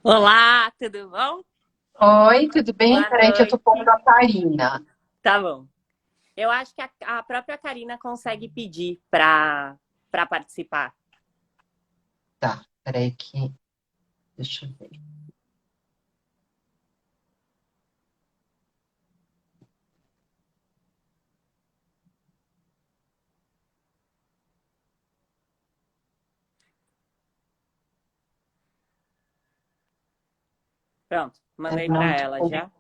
Olá, tudo bom? Oi, tudo bem? Boa Peraí que eu tô pondo noite. a Karina. Tá bom. Eu acho que a própria Karina consegue pedir para participar. Tá, peraí que... Deixa eu ver. Pronto, É, mandei para não, ela já.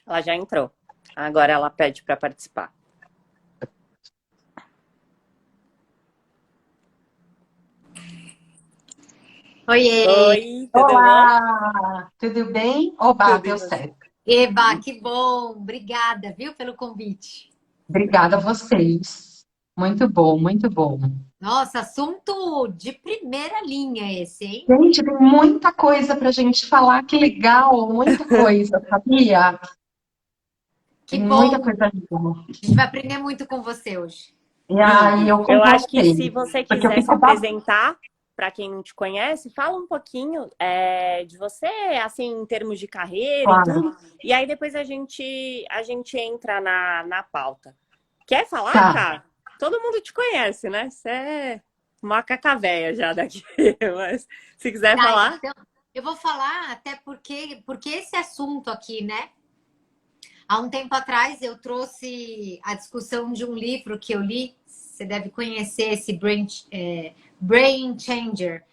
Ela já entrou. Agora ela pede para participar. Oiê! Oi, tudo bom? Olá, tudo bem? Oba, Tudo e deu você? certo. Eba, que bom! Obrigada, viu, pelo convite. Obrigada a vocês. Muito bom, muito bom. Nossa, assunto de primeira linha esse, hein? Gente, tem muita coisa pra gente falar, que legal, muita coisa, sabia? Que Tem muita bom! coisa legal. A gente vai aprender muito com você hoje. E aí E eu com eu acho que você, se você porque eu quiser se fico apresentar, para quem não te conhece, fala um pouquinho de você, assim, em termos de carreira e babada. tudo. E aí depois a gente entra na pauta. Quer falar, Tá, cara? Todo mundo te conhece, né? Você é uma cacavéia já daqui. Mas se quiser Tá, falar, então, eu vou falar até porque esse assunto aqui, né? Há um tempo atrás eu trouxe a discussão de um livro que eu li, você deve conhecer esse Brain Changer.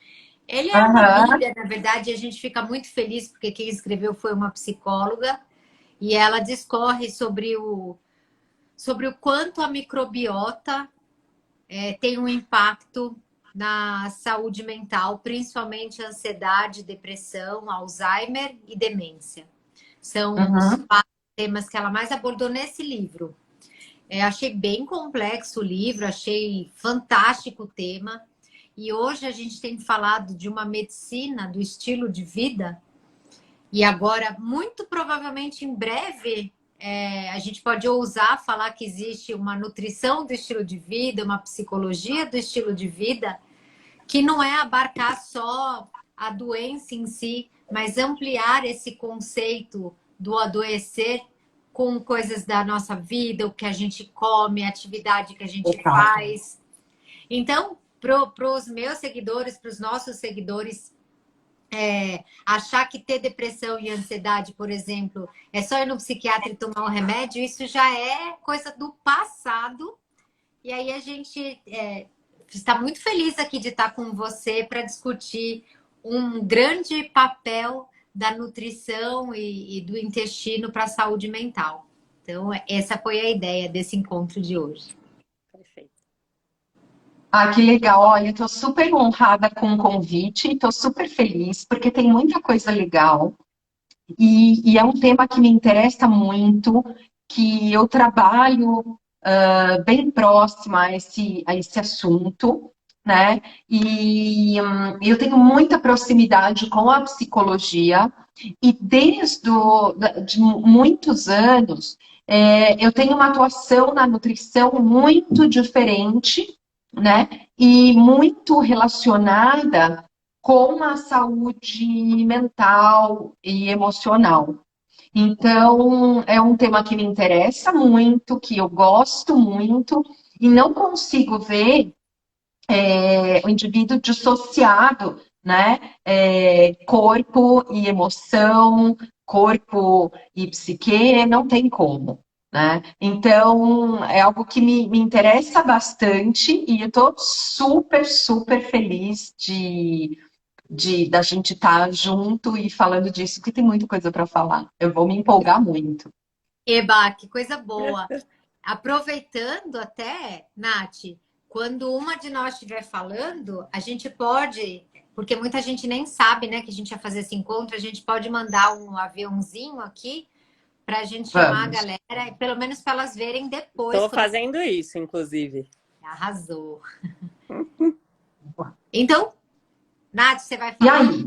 Ele é uma aham, bíblia, na verdade, e a gente fica muito feliz porque quem escreveu foi uma psicóloga e ela discorre sobre o quanto a microbiota tem um impacto na saúde mental, principalmente ansiedade, depressão, Alzheimer e demência. São os uhum. quatro temas que ela mais abordou nesse livro. Achei bem complexo o livro, achei fantástico o tema. E hoje a gente tem falado de uma medicina do estilo de vida, e agora, muito provavelmente em breve, a gente pode ousar falar que existe uma nutrição do estilo de vida, uma psicologia do estilo de vida, que não é abarcar só a doença em si, mas ampliar esse conceito do adoecer com coisas da nossa vida, o que a gente come, a atividade que a gente Legal. faz. Então, para os meus seguidores, para os nossos seguidores, achar que ter depressão e ansiedade, por exemplo, é só ir no psiquiatra e tomar um remédio, isso já é coisa do passado. E aí a gente está muito feliz aqui de estar com você para discutir um grande papel da nutrição e do intestino para a saúde mental. Então, essa foi a ideia desse encontro de hoje. perfeito. Ah, que legal. Olha, estou super honrada com o convite, estou super feliz, porque tem muita coisa legal e é um tema que me interessa muito, que eu trabalho bem próxima a esse assunto, né? E eu tenho muita proximidade com a psicologia e de muitos anos eu tenho uma atuação na nutrição muito diferente, né? E muito relacionada com a saúde mental e emocional. Então, é um tema que me interessa muito, que eu gosto muito, e não consigo ver o indivíduo dissociado, né? Corpo e emoção, corpo e psique, não tem como. Né? Então, é algo que me interessa bastante e eu estou super, super feliz da gente estar junto e falando disso, porque tem muita coisa para falar. Eu vou me empolgar muito. Eba, que coisa boa! Aproveitando até, Nath, quando uma de nós estiver falando, a gente pode, porque muita gente nem sabe, né, que a gente ia fazer esse encontro, a gente pode mandar um aviãozinho aqui para a gente chamar a Vamos. galera, pelo menos para elas verem depois, Estou quando fazendo isso, inclusive. arrasou. Então, Nath, você vai E falar? aí?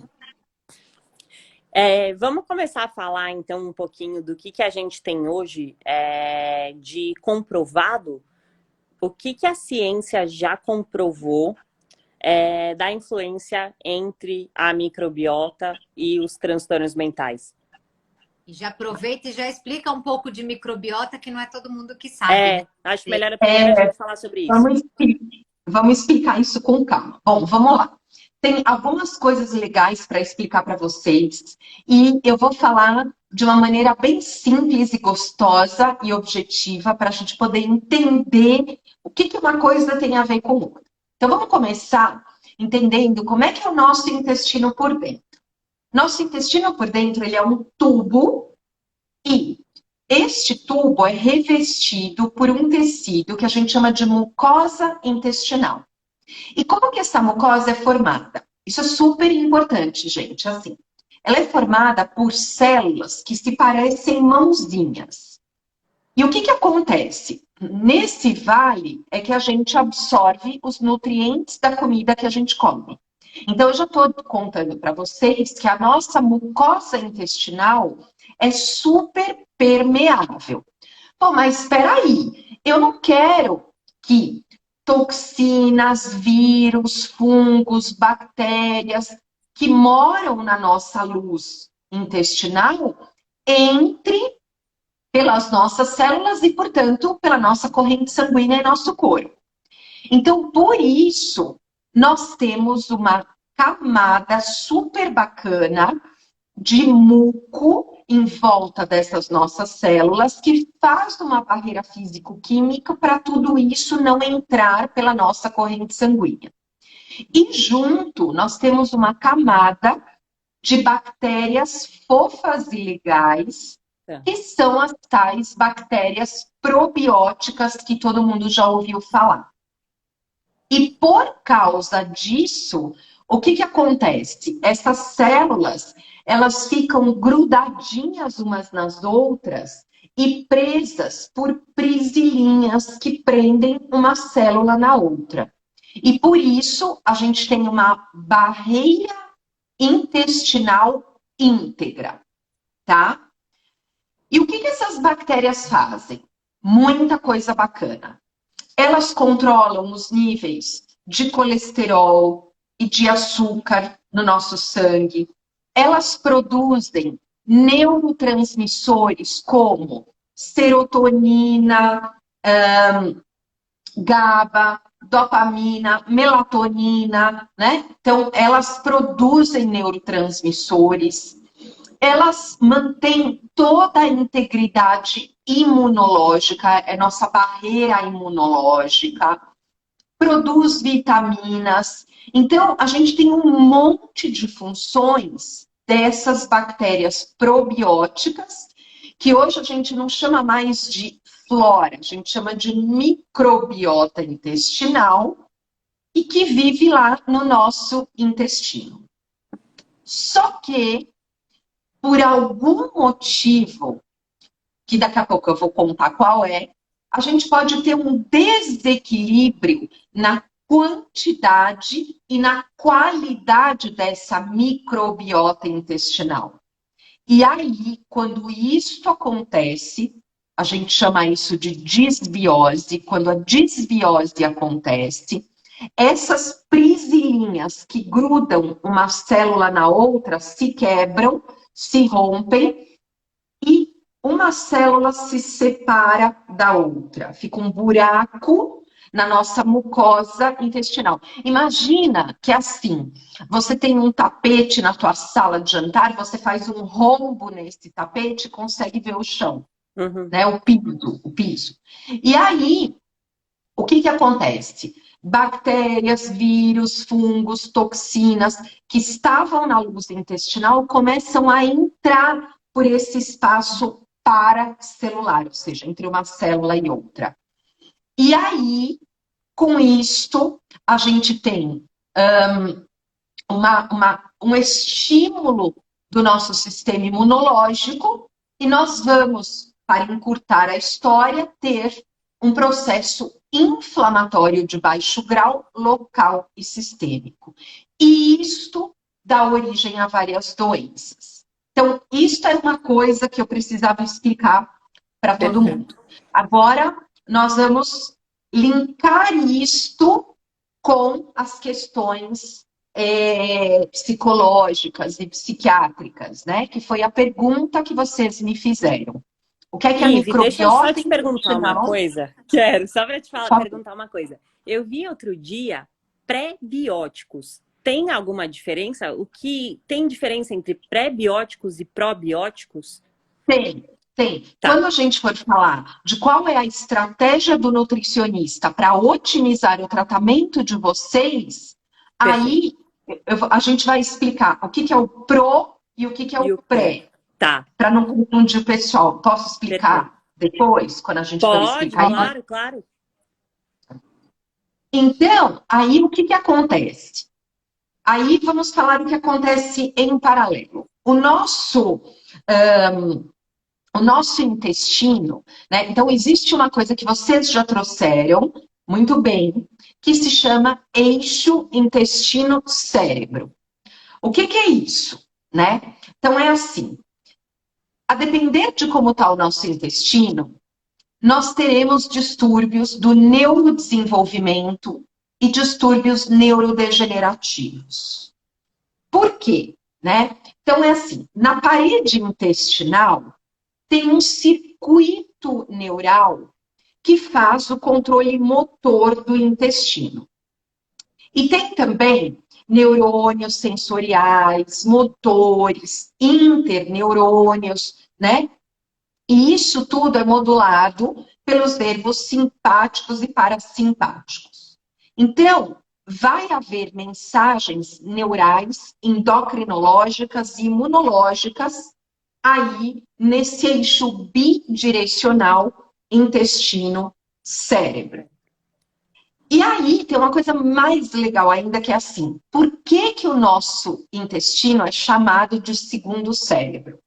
Vamos começar a falar, então, um pouquinho do que a gente tem hoje de comprovado, o que a ciência já comprovou da influência entre a microbiota e os transtornos mentais. E já aproveita e já explica um pouco de microbiota, que não é todo mundo que sabe, né? Acho melhor primeiro a gente falar sobre isso. Vamos explicar isso com calma. Bom, vamos lá. Tem algumas coisas legais para explicar para vocês e eu vou falar de uma maneira bem simples e gostosa e objetiva para a gente poder entender o que uma coisa tem a ver com outra. Então, vamos começar entendendo como é que é o nosso intestino por dentro. Nosso intestino por dentro, ele é um tubo e este tubo é revestido por um tecido que a gente chama de mucosa intestinal. E como que essa mucosa é formada? Isso é super importante, gente. Assim, ela é formada por células que se parecem mãozinhas. E o que acontece? Nesse vale é que a gente absorve os nutrientes da comida que a gente come. Então, eu já estou contando para vocês que a nossa mucosa intestinal é super permeável. Pô, mas espera aí, eu não quero que toxinas, vírus, fungos, bactérias que moram na nossa luz intestinal entre pelas nossas células e, portanto, pela nossa corrente sanguínea e nosso corpo. Então, por isso, nós temos uma camada super bacana de muco em volta dessas nossas células que faz uma barreira físico-química para tudo isso não entrar pela nossa corrente sanguínea. E junto, nós temos uma camada de bactérias fofas e legais, que são as tais bactérias probióticas que todo mundo já ouviu falar. E por causa disso, o que acontece? Essas células, elas ficam grudadinhas umas nas outras e presas por prisilinhas que prendem uma célula na outra. E por isso, a gente tem uma barreira intestinal íntegra, tá? E o que essas bactérias fazem? Muita coisa bacana. Elas controlam os níveis de colesterol e de açúcar no nosso sangue. Elas produzem neurotransmissores como serotonina, GABA, dopamina, melatonina, né? Então, elas produzem neurotransmissores. Elas mantêm toda a integridade imunológica, é nossa barreira imunológica, produz vitaminas. Então, a gente tem um monte de funções dessas bactérias probióticas, que hoje a gente não chama mais de flora, a gente chama de microbiota intestinal, e que vive lá no nosso intestino. Só que, por algum motivo, que daqui a pouco eu vou contar qual é, a gente pode ter um desequilíbrio na quantidade e na qualidade dessa microbiota intestinal. E aí, quando isso acontece, a gente chama isso de disbiose. Quando a disbiose acontece, essas prisilinhas que grudam uma célula na outra se quebram, se rompem e uma célula se separa da outra. Fica um buraco na nossa mucosa intestinal. Imagina que assim, você tem um tapete na tua sala de jantar, você faz um rombo nesse tapete e consegue ver o chão, né? O piso. E aí, o que acontece? Bactérias, vírus, fungos, toxinas que estavam na luz intestinal começam a entrar por esse espaço paracelular, ou seja, entre uma célula e outra. E aí, com isto, a gente tem um estímulo do nosso sistema imunológico e nós vamos, para encurtar a história, ter um processo inflamatório de baixo grau, local e sistêmico. E isto dá origem a várias doenças. Então, isso é uma coisa que eu precisava explicar para todo mundo. Agora, nós vamos linkar isto com as questões psicológicas e psiquiátricas, né? Que foi a pergunta que vocês me fizeram. O que é que a Ive, deixa eu só microbiota te perguntar uma intestinal... coisa. Quero, só para te perguntar uma coisa. Eu vi outro dia pré-bióticos. Tem alguma diferença? Tem diferença entre pré-bióticos e probióticos? Tem. Tá. Quando a gente for falar de qual é a estratégia do nutricionista para otimizar o tratamento de vocês, aí a gente vai explicar o que é o pro e o que é o pré. Tá. Para não confundir o pessoal. Posso explicar depois, quando a gente for explicar? Claro. Então, aí o que acontece? Aí vamos falar o que acontece em paralelo. O nosso intestino, né? Então, existe uma coisa que vocês já trouxeram muito bem, que se chama eixo intestino-cérebro. O que é isso, né? Então, é assim, a depender de como está o nosso intestino, nós teremos distúrbios do neurodesenvolvimento e distúrbios neurodegenerativos. Por quê? Né? Então, é assim, na parede intestinal, tem um circuito neural que faz o controle motor do intestino. E tem também neurônios sensoriais, motores, interneurônios, né? E isso tudo é modulado pelos nervos simpáticos e parasimpáticos. Então, vai haver mensagens neurais, endocrinológicas e imunológicas aí nesse eixo bidirecional intestino-cérebro. E aí tem uma coisa mais legal ainda, que é assim, por que o nosso intestino é chamado de segundo cérebro?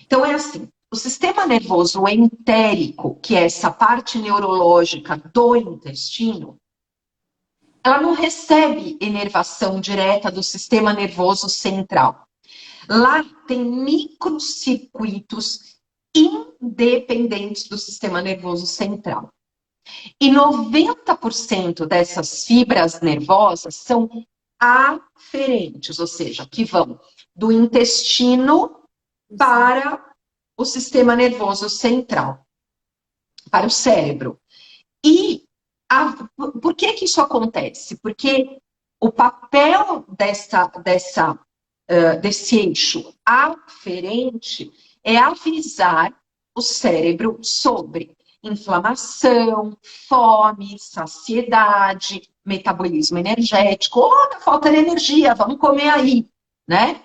Então é assim, o sistema nervoso entérico, que é essa parte neurológica do intestino, ela não recebe inervação direta do sistema nervoso central. Lá tem microcircuitos independentes do sistema nervoso central. E 90% dessas fibras nervosas são aferentes, ou seja, que vão do intestino para o sistema nervoso central, para o cérebro. E por que isso acontece? Porque o papel desse eixo aferente é avisar o cérebro sobre inflamação, fome, saciedade, metabolismo energético. Tá faltando energia, vamos comer aí, né?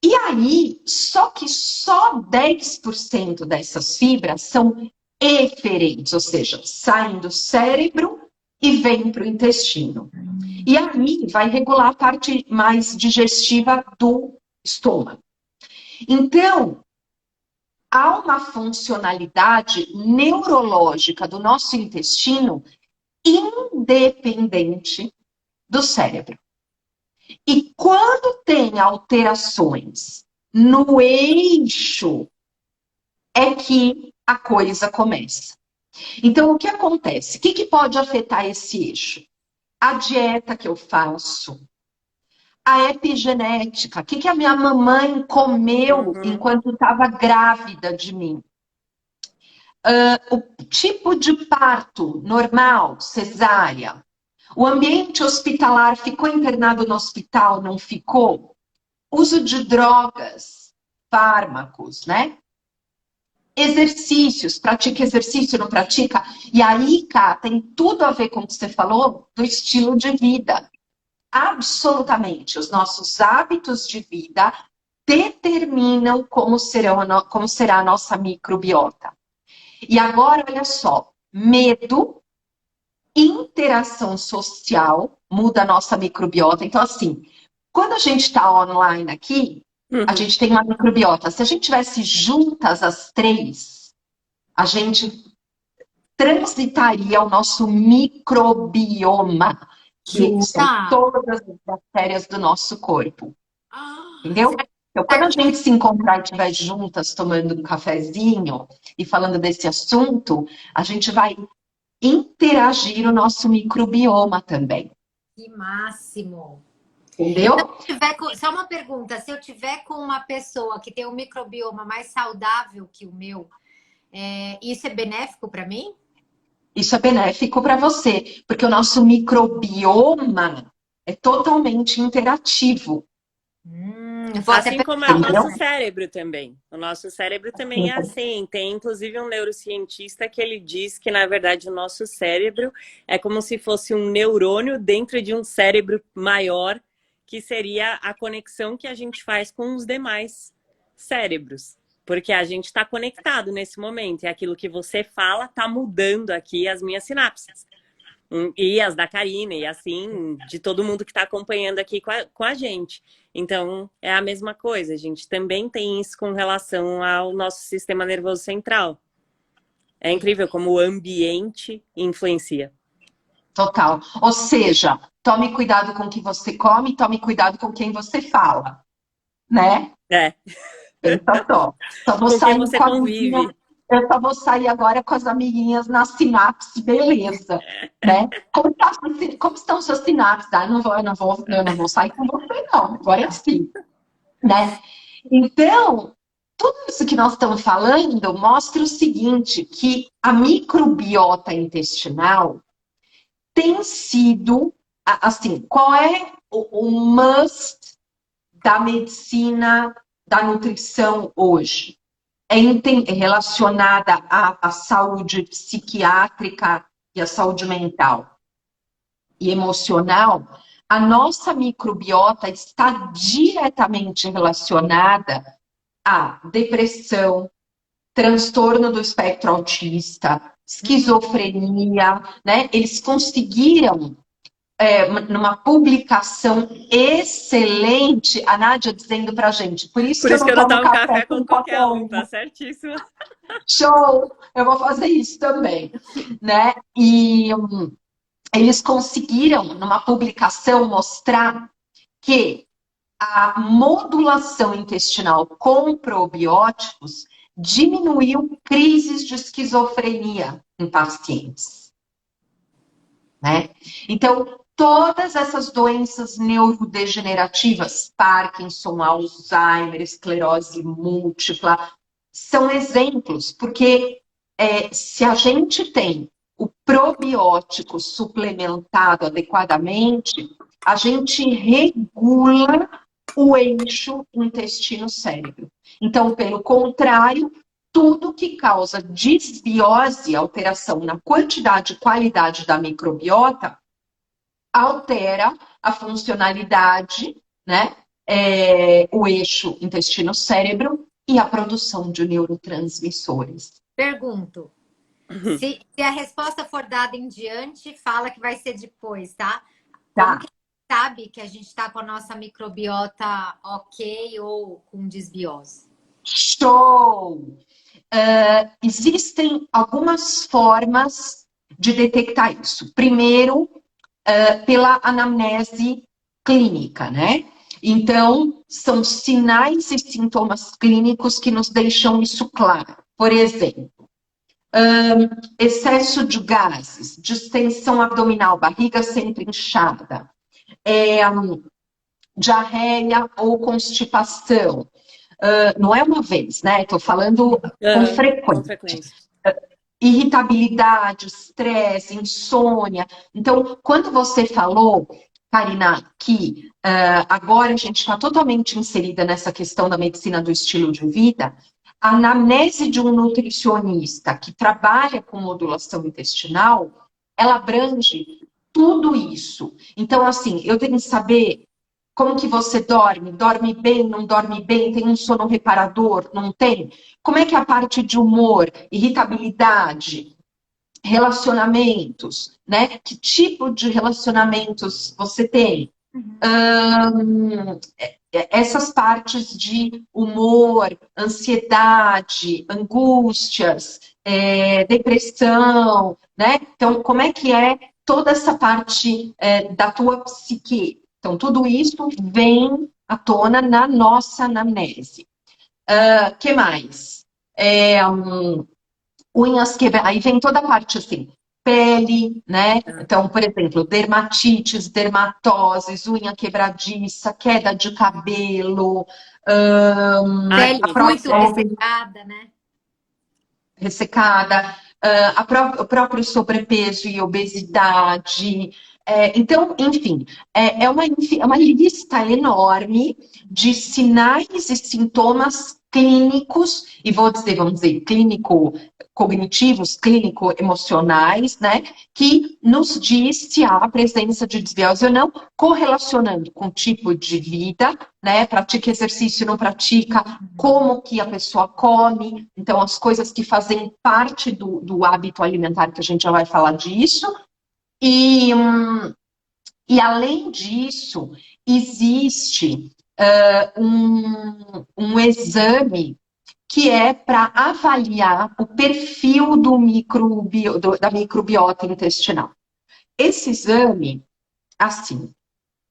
E aí, só que só 10% dessas fibras são eferentes, ou seja, saem do cérebro e vêm para o intestino. E aí vai regular a parte mais digestiva do estômago. Então, há uma funcionalidade neurológica do nosso intestino independente do cérebro. E quando tem alterações no eixo, é que a coisa começa. Então, o que acontece? O que pode afetar esse eixo? A dieta que eu faço, a epigenética, o que a minha mamãe comeu enquanto estava grávida de mim. O tipo de parto normal, cesárea. O ambiente hospitalar, ficou internado no hospital, não ficou? Uso de drogas, fármacos, né? Exercícios, pratica exercício, não pratica? E aí, Cá, tem tudo a ver com o que você falou do estilo de vida. Absolutamente. Os nossos hábitos de vida determinam como será a nossa microbiota. E agora, olha só, medo, interação social, muda a nossa microbiota. Então, assim, quando a gente está online aqui, a gente tem uma microbiota. Se a gente tivesse juntas as três, a gente transitaria o nosso microbioma, que são todas as bactérias do nosso corpo. Entendeu? Então, quando a gente se encontrar e estiver juntas tomando um cafezinho e falando desse assunto, a gente vai interagir o nosso microbioma também. Que máximo! Entendeu? Só uma pergunta, se eu tiver com uma pessoa que tem um microbioma mais saudável que o meu, isso é benéfico para mim? Isso é benéfico para você, porque o nosso microbioma é totalmente interativo. Assim como é o nosso cérebro também. O nosso cérebro também é assim. Tem inclusive um neurocientista que ele diz que, na verdade, o nosso cérebro é como se fosse um neurônio dentro de um cérebro maior, que seria a conexão que a gente faz com os demais cérebros. Porque a gente está conectado nesse momento. E aquilo que você fala está mudando aqui as minhas sinapses. E as da Karina, e assim, de todo mundo que está acompanhando aqui com a gente. Então, é a mesma coisa. A gente também tem isso com relação ao nosso sistema nervoso central. É incrível como o ambiente influencia. Total. Ou seja, tome cuidado com o que você come, tome cuidado com quem você fala. Né? É. Pensa só. Só vou com sair quem você com a convive. Eu só vou sair agora com as amiguinhas na sinapse, beleza, né? Como estão suas sinapses? Ah, eu não vou sair com você, não. Agora sim, né? Então, tudo isso que nós estamos falando mostra o seguinte, que a microbiota intestinal tem sido, assim, qual é o must da medicina, da nutrição hoje? É relacionada à saúde psiquiátrica e à saúde mental e emocional, a nossa microbiota está diretamente relacionada à depressão, transtorno do espectro autista, esquizofrenia, né? Eles conseguiram numa publicação excelente, a Nádia dizendo pra gente, por isso que eu não tomo café com qualquer um. Tá certíssimo. Show! Eu vou fazer isso também, né? E eles conseguiram, numa publicação, mostrar que a modulação intestinal com probióticos diminuiu crises de esquizofrenia em pacientes, né? Então, todas essas doenças neurodegenerativas, Parkinson, Alzheimer, esclerose múltipla, são exemplos, porque se a gente tem o probiótico suplementado adequadamente, a gente regula o eixo intestino-cérebro. Então, pelo contrário, tudo que causa disbiose, alteração na quantidade e qualidade da microbiota, altera a funcionalidade, né? O eixo intestino-cérebro e a produção de neurotransmissores. Pergunto. Se a resposta for dada em diante, fala que vai ser depois, tá? Tá. Como que sabe que a gente está com a nossa microbiota ok ou com desbiose? Show! Existem algumas formas de detectar isso. Primeiro, pela anamnese clínica, né? Então, são sinais e sintomas clínicos que nos deixam isso claro. Por exemplo, excesso de gases, distensão abdominal, barriga sempre inchada, diarreia ou constipação. Não é uma vez, né? Estou falando com frequência. Irritabilidade, estresse, insônia. Então, quando você falou, Karina, que agora a gente está totalmente inserida nessa questão da medicina do estilo de vida, a anamnese de um nutricionista que trabalha com modulação intestinal, ela abrange tudo isso. Então, assim, eu tenho que saber como que você dorme? Dorme bem, não dorme bem? Tem um sono reparador? Não tem? Como é que é a parte de humor, irritabilidade, relacionamentos, né? Que tipo de relacionamentos você tem? Essas partes de humor, ansiedade, angústias, depressão, né? Então, como é que é toda essa parte da tua psique? Então, tudo isso vem à tona na nossa anamnese. Que mais? Unhas quebradas, aí vem toda a parte assim, pele, né? Então, por exemplo, dermatites, dermatoses, unha quebradiça, queda de cabelo, Pele a muito própria ressecada, né? ressecada, o próprio sobrepeso e obesidade. Então, enfim, é uma lista enorme de sinais e sintomas clínicos, e vamos dizer, clínico-cognitivos, clínico-emocionais, né, que nos diz se há presença de desbiose ou não, correlacionando com o tipo de vida, né, pratica exercício, não pratica, como que a pessoa come, então as coisas que fazem parte do hábito alimentar, que a gente já vai falar disso, e além disso, existe um exame que é para avaliar o perfil da microbiota intestinal. Esse exame, assim,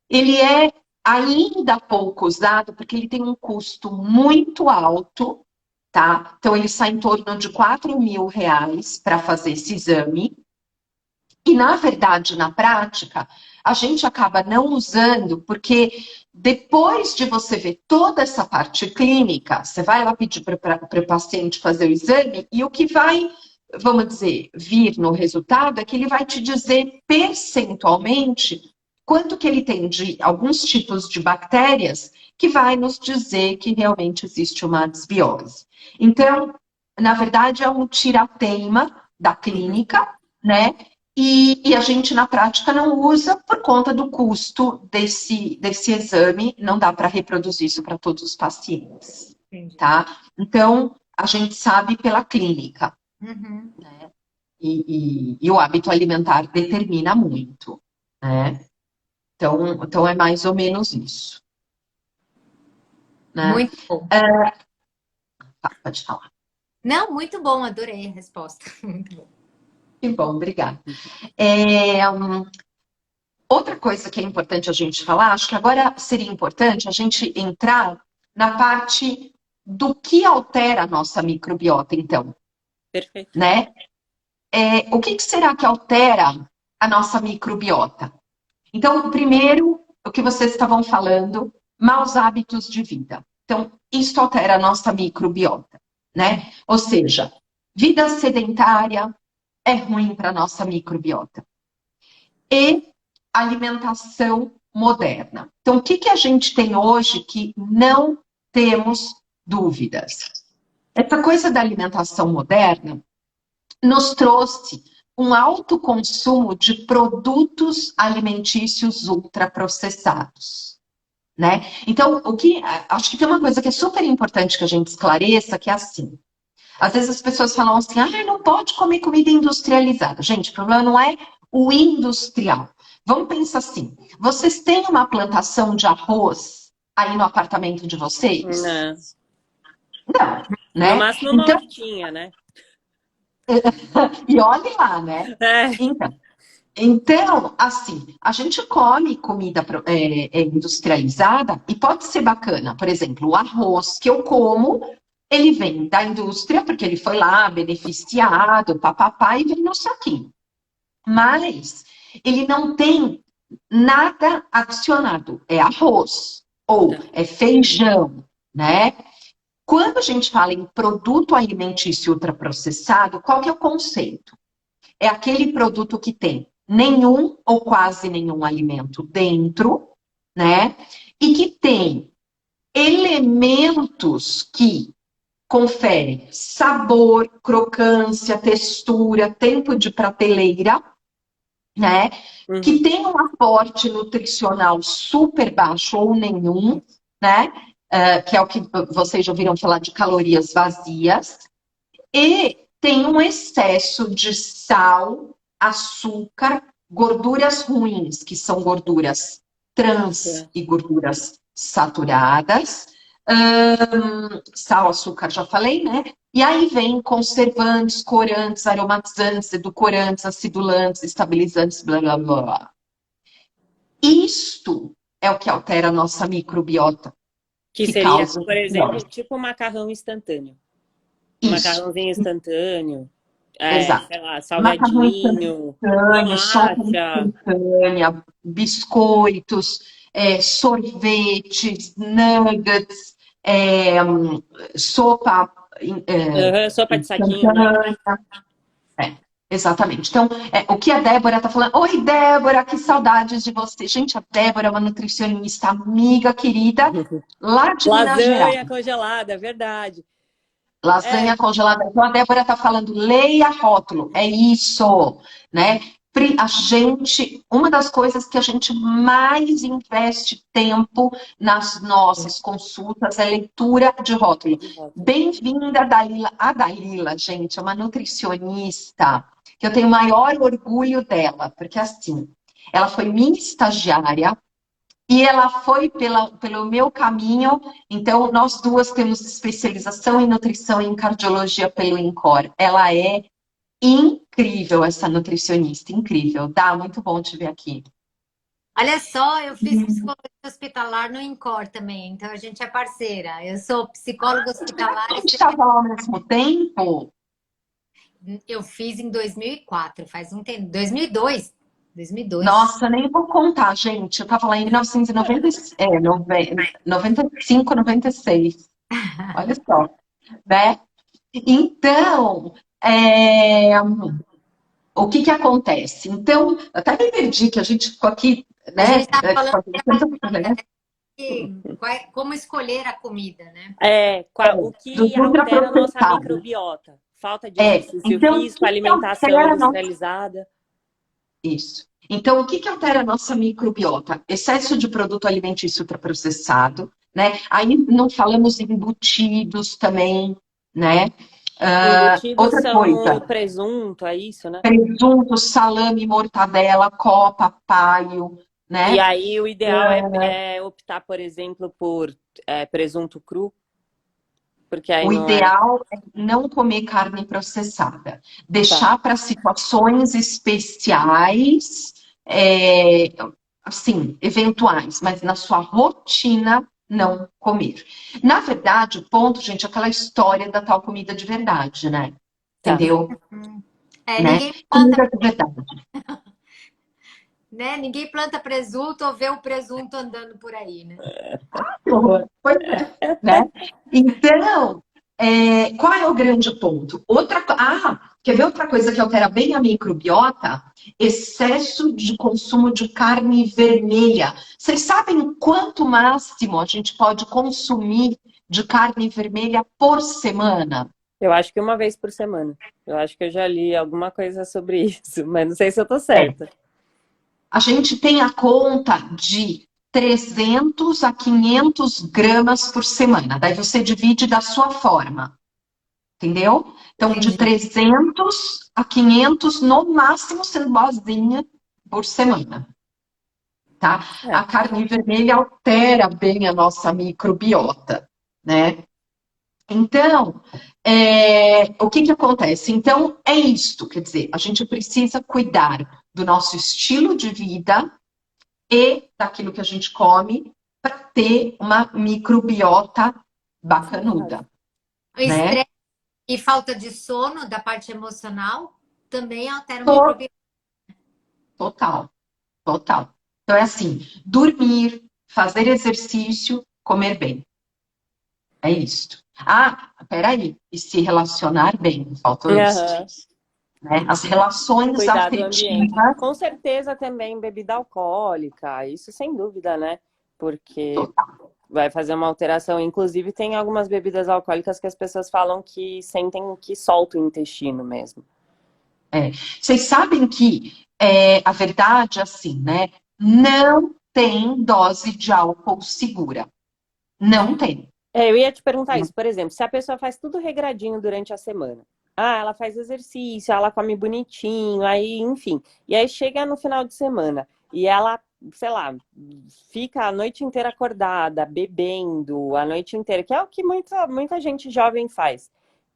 ele é ainda pouco usado porque ele tem um custo muito alto, tá? Então, ele sai em torno de R$ 4.000 para fazer esse exame. E, na verdade, na prática, a gente acaba não usando, porque depois de você ver toda essa parte clínica, você vai lá pedir para o paciente fazer o exame, e o que vai, vamos dizer, vir no resultado é que ele vai te dizer percentualmente quanto que ele tem de alguns tipos de bactérias que vai nos dizer que realmente existe uma desbiose. Então, na verdade, é um tira-teima da clínica, né? E a gente, na prática, não usa por conta do custo desse exame, não dá para reproduzir isso para todos os pacientes, tá? Então, a gente sabe pela clínica, né? E o hábito alimentar determina muito, né? Então é mais ou menos isso, né? Muito bom. Tá, pode falar. Não, muito bom, adorei a resposta. Muito bom. Que bom, obrigada. Outra coisa que é importante a gente falar, acho que agora seria importante a gente entrar na parte do que altera a nossa microbiota, então. Perfeito. Né? O que será que altera a nossa microbiota? Então, primeiro, o que vocês estavam falando, maus hábitos de vida. Então, isso altera a nossa microbiota, né? Ou seja, vida sedentária é ruim para a nossa microbiota. E alimentação moderna. Então, o que a gente tem hoje que não temos dúvidas? Essa coisa da alimentação moderna nos trouxe um alto consumo de produtos alimentícios ultraprocessados, né? Então, acho que tem uma coisa que é super importante que a gente esclareça, que é assim. Às vezes as pessoas falam assim, não pode comer comida industrializada. Gente, o problema não é o industrial. Vamos pensar assim, vocês têm uma plantação de arroz aí no apartamento de vocês? Não, né? No máximo uma hortinha, né? E olhe lá, né? Então, assim, a gente come comida industrializada e pode ser bacana. Por exemplo, o arroz que eu como, ele vem da indústria, porque ele foi lá beneficiado, papapá, e vem no saquinho. Mas ele não tem nada adicionado. É arroz ou é feijão, né? Quando a gente fala em produto alimentício ultraprocessado, qual que é o conceito? É aquele produto que tem nenhum ou quase nenhum alimento dentro, né? E que tem elementos que conferem sabor, crocância, textura, tempo de prateleira, né? Que tem um aporte nutricional super baixo ou nenhum, né? Que é o que vocês já ouviram falar de calorias vazias. E tem um excesso de sal, açúcar, gorduras ruins, que são gorduras trans e gorduras saturadas. Sal, açúcar, já falei, né? E aí vem conservantes, corantes, aromatizantes, edulcorantes, acidulantes, estabilizantes, blá, blá, blá. Isto é o que altera a nossa microbiota, Que que seria, causa por exemplo, tipo um macarrão instantâneo. Um isso. macarrãozinho instantâneo, Exato. sei lá, Macarrão salgadinho, instantâneo, sopa bolacha. instantânea, biscoitos, sorvetes, nuggets, sopa Aham, sopa de saquinho, né? instantânea. É, exatamente. Então, o que a Débora está falando? Oi, Débora, que saudades de você. Gente, a Débora é uma nutricionista amiga, querida, lá de Minas Gerais. Lasanha congelada, é verdade. Lasanha congelada. Então a Débora está falando, leia rótulo. É isso, né? A gente, uma das coisas que a gente mais investe tempo nas nossas consultas é leitura de rótulo. Bem-vinda, Dalila. A Dalila, gente, é uma nutricionista que eu tenho o maior orgulho dela, porque assim, ela foi minha estagiária. E ela foi pelo meu caminho, então nós duas temos especialização em nutrição e em cardiologia pelo INCOR. Ela é incrível, essa nutricionista, incrível. Dá, muito bom te ver aqui. Olha só, eu fiz psicologia hospitalar no INCOR também, então a gente é parceira. Eu sou psicóloga hospitalar. A gente estava lá ao mesmo tempo? Eu fiz em 2004, faz um tempo. 2002. 2002. Nossa, nem vou contar, gente. Eu estava lá em 95, 96. Olha só, né? Então, o que acontece? Então, eu até me perdi que a gente ficou aqui, né? A gente está falando como escolher a comida, né? O que altera a nossa microbiota? Falta de exercício físico, alimentação industrializada. Isso. Então, o que altera a nossa microbiota? Excesso de produto alimentício ultraprocessado, né? Aí não falamos em embutidos também, né? Embutidos são presunto, é isso, né? Presunto, salame, mortadela, copa, paio, né? E aí o ideal é optar, por exemplo, por presunto cru. Porque aí o ideal é não comer carne processada. Deixar para situações especiais, assim, eventuais, mas na sua rotina não comer. Na verdade, o ponto, gente, é aquela história da tal comida de verdade, né? Entendeu? Ninguém comida de verdade. Né? Ninguém planta presunto ou vê o presunto andando por aí, né? Pois é, né? Então, qual é o grande ponto? Quer ver outra coisa que altera bem a microbiota? Excesso de consumo de carne vermelha. Vocês sabem quanto máximo a gente pode consumir de carne vermelha por semana? Eu acho que uma vez por semana. Eu acho que eu já li alguma coisa sobre isso, mas não sei se eu tô certa. A gente tem a conta de 300 a 500 gramas por semana. Daí você divide da sua forma. Entendeu? Então, de 300 a 500, no máximo, sendo boazinha por semana. Tá? A carne vermelha altera bem a nossa microbiota, né? Então, o que acontece? Então, é isto, quer dizer, a gente precisa cuidar do nosso estilo de vida e daquilo que a gente come para ter uma microbiota bacanuda. O estresse e falta de sono da parte emocional também altera o microbiota. Total. Então é assim, dormir, fazer exercício, comer bem. É isso. Peraí, e se relacionar bem, faltou isso. Né? As relações Cuidar do afetivas. ambiente. Com certeza também bebida alcoólica, isso sem dúvida, né? Porque vai fazer uma alteração. Inclusive, tem algumas bebidas alcoólicas que as pessoas falam que sentem que solta o intestino mesmo. Vocês sabem que a verdade, assim, né? Não tem dose de álcool segura. Não tem. Eu ia te perguntar isso. Por exemplo, se a pessoa faz tudo regradinho durante a semana. Ela faz exercício, ela come bonitinho, aí, enfim. E aí chega no final de semana e ela, sei lá, fica a noite inteira acordada, bebendo a noite inteira, que é o que muita gente jovem faz.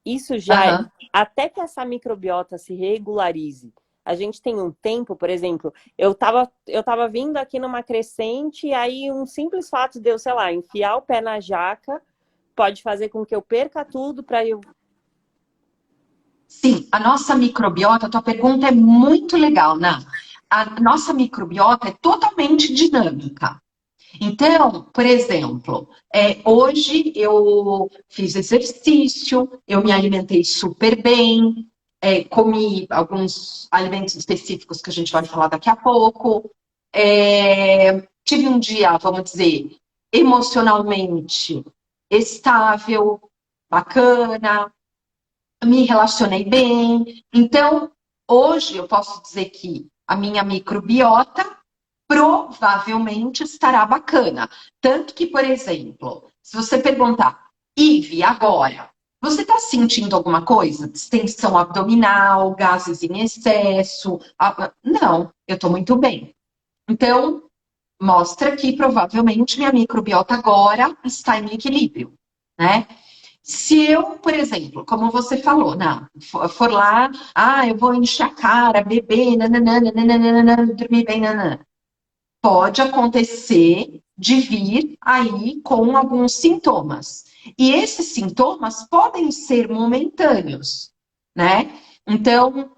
Isso já até que essa microbiota se regularize, a gente tem um tempo, por exemplo, eu tava vindo aqui numa crescente e aí um simples fato de eu, sei lá, enfiar o pé na jaca pode fazer com que eu perca tudo para eu... Sim, a nossa microbiota, a tua pergunta é muito legal, Ná. A nossa microbiota é totalmente dinâmica. Então, por exemplo, hoje eu fiz exercício, eu me alimentei super bem, comi alguns alimentos específicos que a gente vai falar daqui a pouco. Tive um dia, vamos dizer, emocionalmente estável, bacana, me relacionei bem. Então, hoje eu posso dizer que a minha microbiota provavelmente estará bacana. Tanto que, por exemplo, se você perguntar, Ive, agora, você está sentindo alguma coisa? Distensão abdominal, gases em excesso? Não, eu estou muito bem. Então, mostra que provavelmente minha microbiota agora está em equilíbrio, né? Se eu, por exemplo, como você falou, for lá, eu vou encher a cara, beber, nananana, dormir bem, nanana. Pode acontecer de vir aí com alguns sintomas. E esses sintomas podem ser momentâneos, né? Então,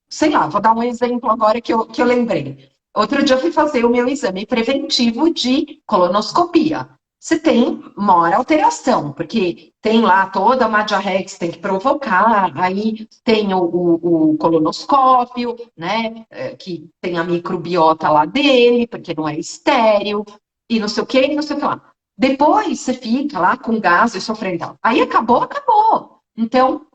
sei lá, vou dar um exemplo agora que eu lembrei. Outro dia eu fui fazer o meu exame preventivo de colonoscopia. Você tem maior alteração, porque tem lá toda uma diarreia que você tem que provocar, aí tem o colonoscópio, né, que tem a microbiota lá dele, porque não é estéril, e não sei o que, e não sei o que lá. Depois você fica lá com gás e sofrendo. Aí acabou, acabou. Então,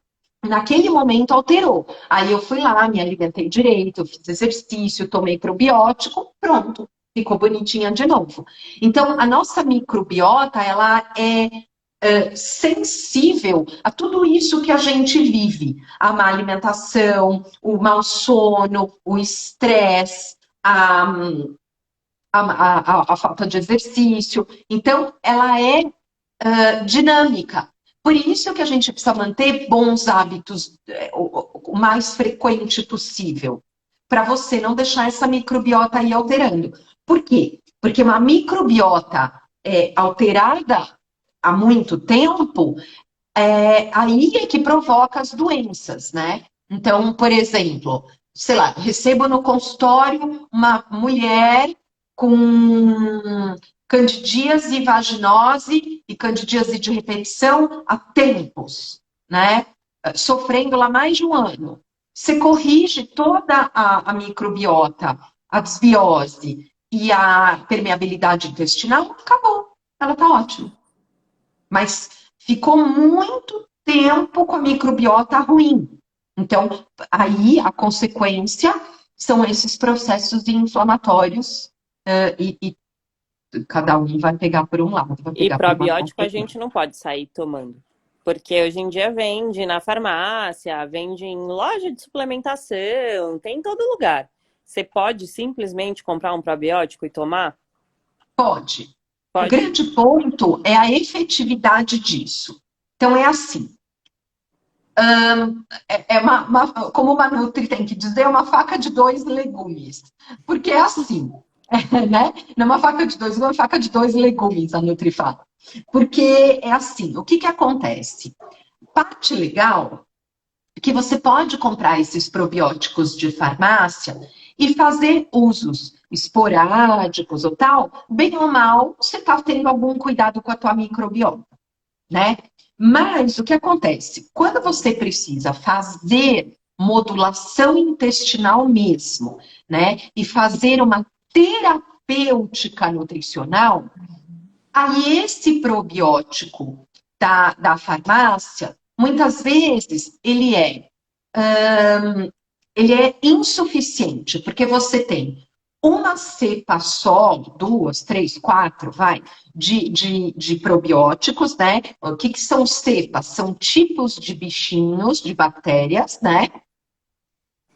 naquele momento alterou. Aí eu fui lá, me alimentei direito, fiz exercício, tomei probiótico, pronto, ficou bonitinha de novo. Então, a nossa microbiota, ela é sensível a tudo isso que a gente vive. A má alimentação, o mau sono, o estresse, a falta de exercício. Então, ela é dinâmica. Por isso que a gente precisa manter bons hábitos o mais frequente possível, para você não deixar essa microbiota aí alterando. Por quê? Porque uma microbiota alterada há muito tempo, aí é que provoca as doenças, né? Então, por exemplo, sei lá, recebo no consultório uma mulher com candidíase vaginose e candidíase de repetição há tempos, né? Sofrendo lá mais de um ano. Você corrige toda a microbiota, a desbiose e a permeabilidade intestinal, acabou. Ela tá ótima. Mas ficou muito tempo com a microbiota ruim. Então, aí a consequência são esses processos inflamatórios e cada um vai pegar por um lado. Vai E pegar probiótico a gente não pode sair tomando. Porque hoje em dia vende na farmácia, vende em loja de suplementação, tem em todo lugar. Você pode simplesmente comprar um probiótico e tomar? Pode. Pode. O grande ponto é a efetividade disso. Então, é assim. Como uma Nutri tem que dizer, é uma faca de dois legumes. Porque é assim, né? Não é uma faca de dois, é uma faca de dois legumes, a Nutri fala. Porque é assim, o que acontece? Parte legal é que você pode comprar esses probióticos de farmácia e fazer usos esporádicos ou tal, bem ou mal, você está tendo algum cuidado com a tua microbiota, né? Mas o que acontece? Quando você precisa fazer modulação intestinal mesmo, né? E fazer uma terapêutica nutricional, aí esse probiótico da farmácia, muitas vezes ele é insuficiente, porque você tem uma cepa só, duas, três, quatro, de probióticos, né? O que são cepas? São tipos de bichinhos, de bactérias, né?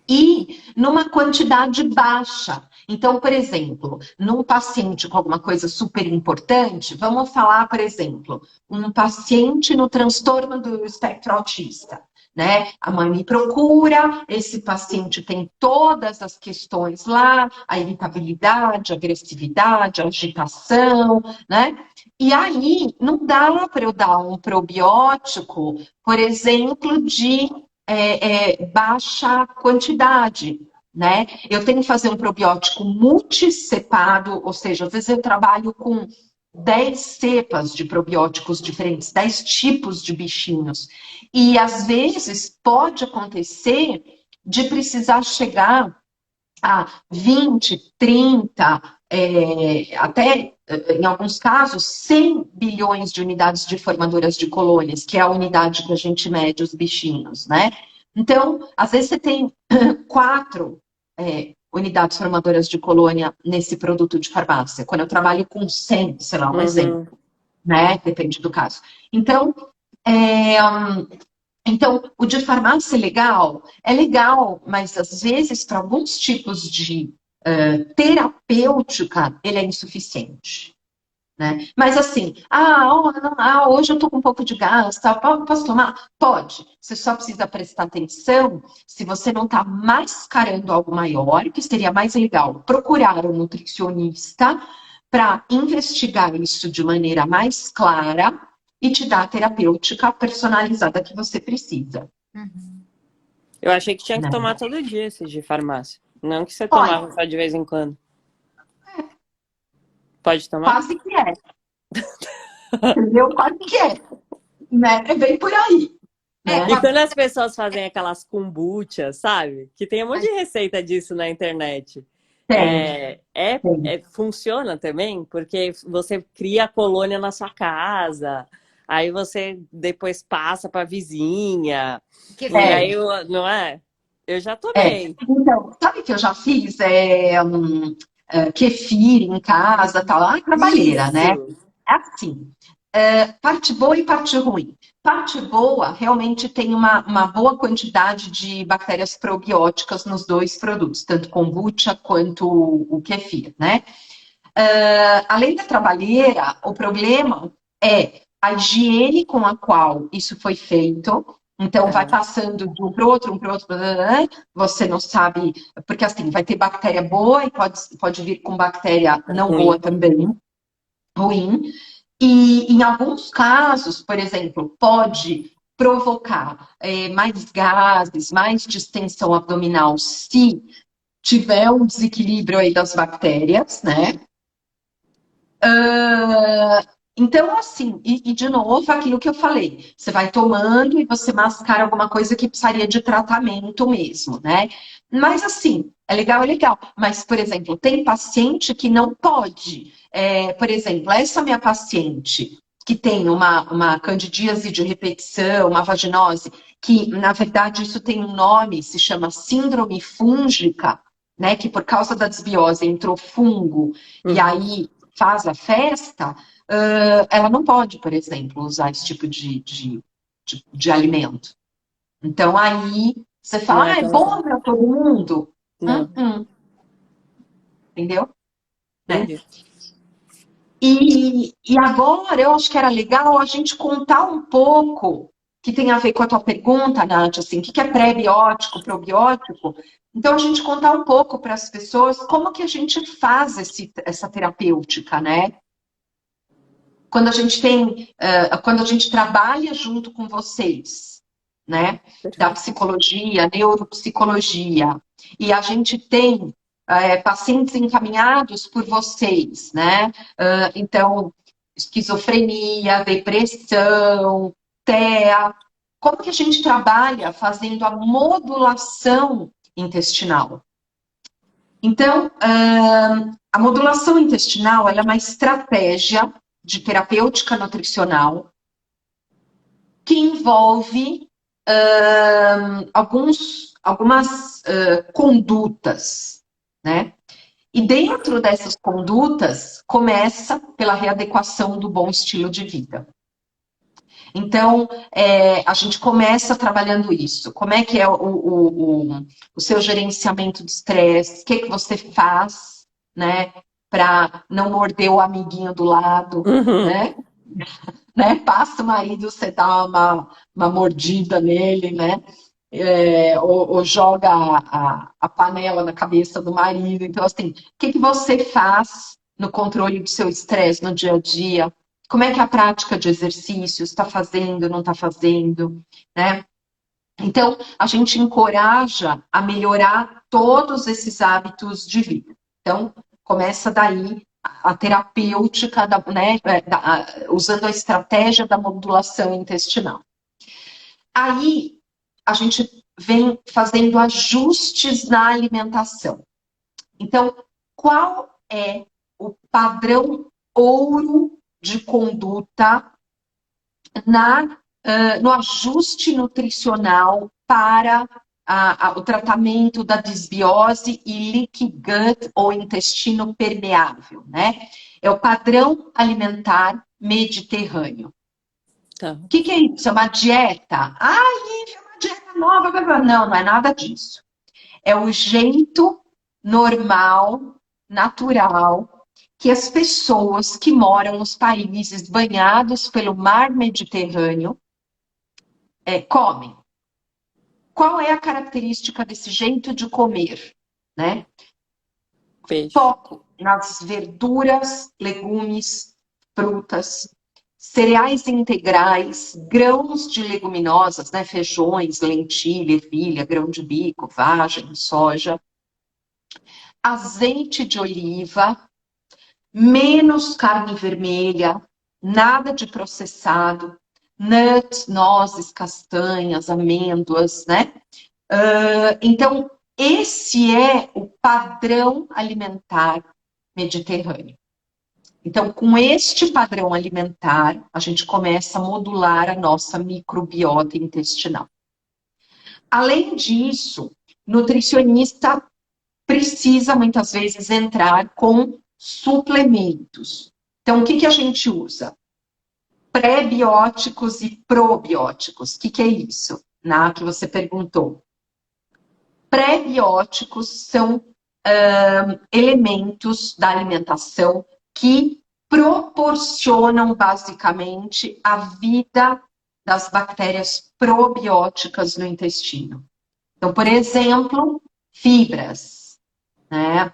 E numa quantidade baixa. Então, por exemplo, num paciente com alguma coisa super importante, vamos falar, por exemplo, um paciente no transtorno do espectro autista. né? A mãe me procura, esse paciente tem todas as questões lá, a irritabilidade, a agressividade, a agitação, né? E aí, não dá para eu dar um probiótico, por exemplo, de baixa quantidade, né? Eu tenho que fazer um probiótico multicepado, ou seja, às vezes eu trabalho com 10 cepas de probióticos diferentes, 10 tipos de bichinhos. E às vezes pode acontecer de precisar chegar a 20, 30, até em alguns casos 100 bilhões de unidades de formadoras de colônias, que é a unidade que a gente mede os bichinhos, né? Então, às vezes você tem 4 unidades formadoras de colônia nesse produto de farmácia. Quando eu trabalho com 100, sei lá, um exemplo, né? Depende do caso. Então, o de farmácia é legal, mas às vezes para alguns tipos de terapêutica ele é insuficiente. Né? Mas assim, hoje eu tô com um pouco de gás, tá? Posso tomar? Pode. Você só precisa prestar atenção se você não está mascarando algo maior, que seria mais legal procurar um nutricionista para investigar isso de maneira mais clara e te dar a terapêutica personalizada que você precisa. Eu achei que tinha que Né? tomar todo dia esses de farmácia. Não que você Pode. tomava só de vez em quando. Pode tomar? Quase que é. Entendeu? Quase que é. Né? É bem por aí. Né? E quando as pessoas fazem aquelas kombuchas, sabe? Que tem um monte de receita disso na internet. Funciona também, porque você cria a colônia na sua casa, aí você depois passa para a vizinha. E aí, não é? Eu já tomei. Então, sabe o que eu já fiz? Kefir em casa, tal, trabalheira, né? É assim, parte boa e parte ruim. Parte boa, realmente tem uma boa quantidade de bactérias probióticas nos 2 produtos, tanto kombucha quanto o kefir, né? Além da trabalheira, o problema é a higiene com a qual isso foi feito. Então, vai passando de um para o outro, você não sabe, porque assim, vai ter bactéria boa e pode vir com bactéria não boa também, ruim. E em alguns casos, por exemplo, pode provocar mais gases, mais distensão abdominal, se tiver um desequilíbrio aí das bactérias, né? Então, assim, e de novo, aquilo que eu falei, você vai tomando e você mascara alguma coisa que precisaria de tratamento mesmo, né? Mas, assim, é legal, mas, por exemplo, tem paciente que não pode. Por exemplo, essa minha paciente que tem uma candidíase de repetição, uma vaginose, que, na verdade, isso tem um nome, se chama síndrome fúngica, né? Que por causa da desbiose entrou fungo, e aí faz a festa, ela não pode, por exemplo, usar esse tipo de alimento. Então, aí você fala, é bom para todo mundo? Não. Entendeu? Né? E agora, eu acho que era legal a gente contar um pouco, que tem a ver com a tua pergunta, Nath, assim, o que é pré-biótico, probiótico? Então, a gente contar um pouco para as pessoas como que a gente faz essa terapêutica, né? Quando a gente trabalha junto com vocês, né? Da psicologia, neuropsicologia, e a gente tem pacientes encaminhados por vocês, né? Então, esquizofrenia, depressão, TEA. Como que a gente trabalha fazendo a modulação intestinal? Então, a modulação intestinal ela é uma estratégia de terapêutica nutricional que envolve algumas condutas, né? E dentro dessas condutas, começa pela readequação do bom estilo de vida. Então, a gente começa trabalhando isso. Como é que é o seu gerenciamento de estresse? O que você faz, né? Para não morder o amiguinho do lado, né? né? Passa o marido, você dá uma mordida nele, né? Ou joga a panela na cabeça do marido. Então, assim, o que você faz no controle do seu estresse no dia a dia? Como é que é a prática de exercícios está fazendo, não está fazendo, né? Então, a gente encoraja a melhorar todos esses hábitos de vida. Então, começa daí a terapêutica, né, usando a estratégia da modulação intestinal. Aí, a gente vem fazendo ajustes na alimentação. Então, qual é o padrão ouro de conduta no ajuste nutricional para o tratamento da disbiose e leaky gut ou intestino permeável, né? É o padrão alimentar mediterrâneo. Tá. O que é isso? É uma dieta? É uma dieta nova. Não, não é nada disso. É o jeito normal, natural, que as pessoas que moram nos países banhados pelo mar Mediterrâneo comem. Qual é a característica desse jeito de comer, né? Peixe. Foco nas verduras, legumes, frutas, cereais integrais, grãos de leguminosas, né? Feijões, lentilha, ervilha, grão de bico, vagem, soja, azeite de oliva, menos carne vermelha, nada de processado, nuts, nozes, castanhas, amêndoas, né? Então, esse é o padrão alimentar mediterrâneo. Então, com este padrão alimentar, a gente começa a modular a nossa microbiota intestinal. Além disso, nutricionista precisa, muitas vezes, entrar com suplementos. Então, o que a gente usa? Pré-bióticos e probióticos. O que é isso? Que você perguntou. Pré-bióticos são elementos da alimentação que proporcionam, basicamente, a vida das bactérias probióticas no intestino. Então, por exemplo, fibras, né?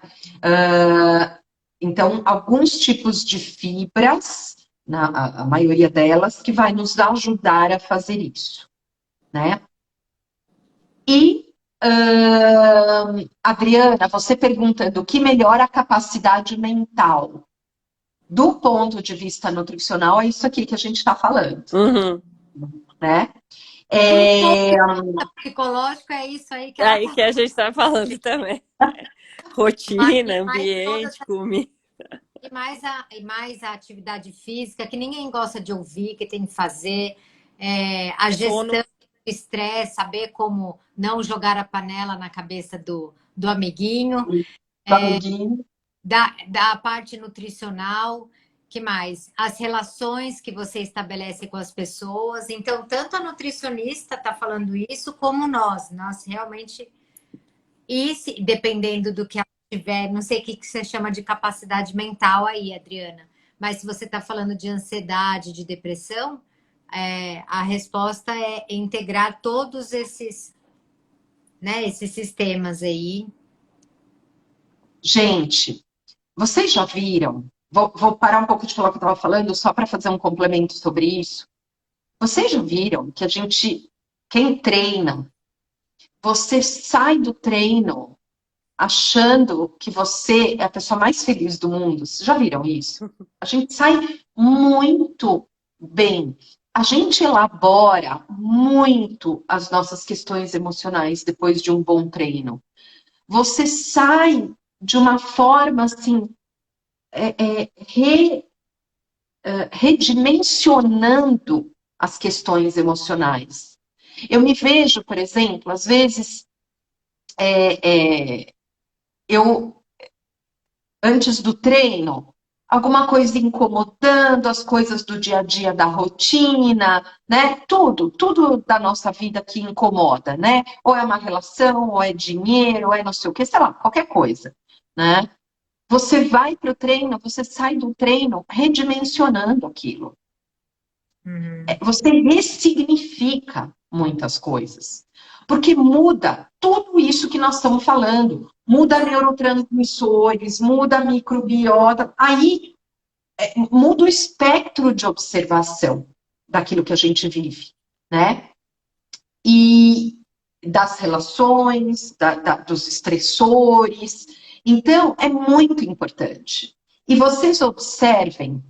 Então, alguns tipos de fibras, a maioria delas, que vai nos ajudar a fazer isso, né? E, Adriana, você pergunta do que melhora a capacidade mental. Do ponto de vista nutricional, é isso aqui que a gente está falando, né? Psicológico é isso aí que que a gente está falando também. Rotina, ambiente, comida. E mais a atividade física, que ninguém gosta de ouvir, que tem que fazer. A gestão do estresse, saber como não jogar a panela na cabeça do amiguinho. Da parte nutricional, que mais? As relações que você estabelece com as pessoas. Então, tanto a nutricionista está falando isso, como nós realmente... E dependendo do que ela tiver, não sei o que você chama de capacidade mental aí, Adriana, mas se você está falando de ansiedade, de depressão, a resposta é integrar todos esses, né, esses sistemas aí. Gente, vocês já viram? Vou parar um pouco de falar o que eu estava falando, só para fazer um complemento sobre isso. Vocês já viram que quem treina, você sai do treino achando que você é a pessoa mais feliz do mundo? Vocês já viram isso? A gente sai muito bem. A gente elabora muito as nossas questões emocionais depois de um bom treino. Você sai de uma forma, assim, redimensionando as questões emocionais. Eu me vejo, por exemplo, às vezes, antes do treino, alguma coisa incomodando, as coisas do dia a dia da rotina, né? Tudo da nossa vida que incomoda, né? Ou é uma relação, ou é dinheiro, ou é não sei o que, sei lá, qualquer coisa, né? Você vai para o treino, você sai do treino redimensionando aquilo. Você ressignifica muitas coisas. Porque muda tudo isso que nós estamos falando. Muda neurotransmissores, muda a microbiota. Aí muda o espectro de observação daquilo que a gente vive, né? E das relações, dos estressores. Então, é muito importante. E vocês observem,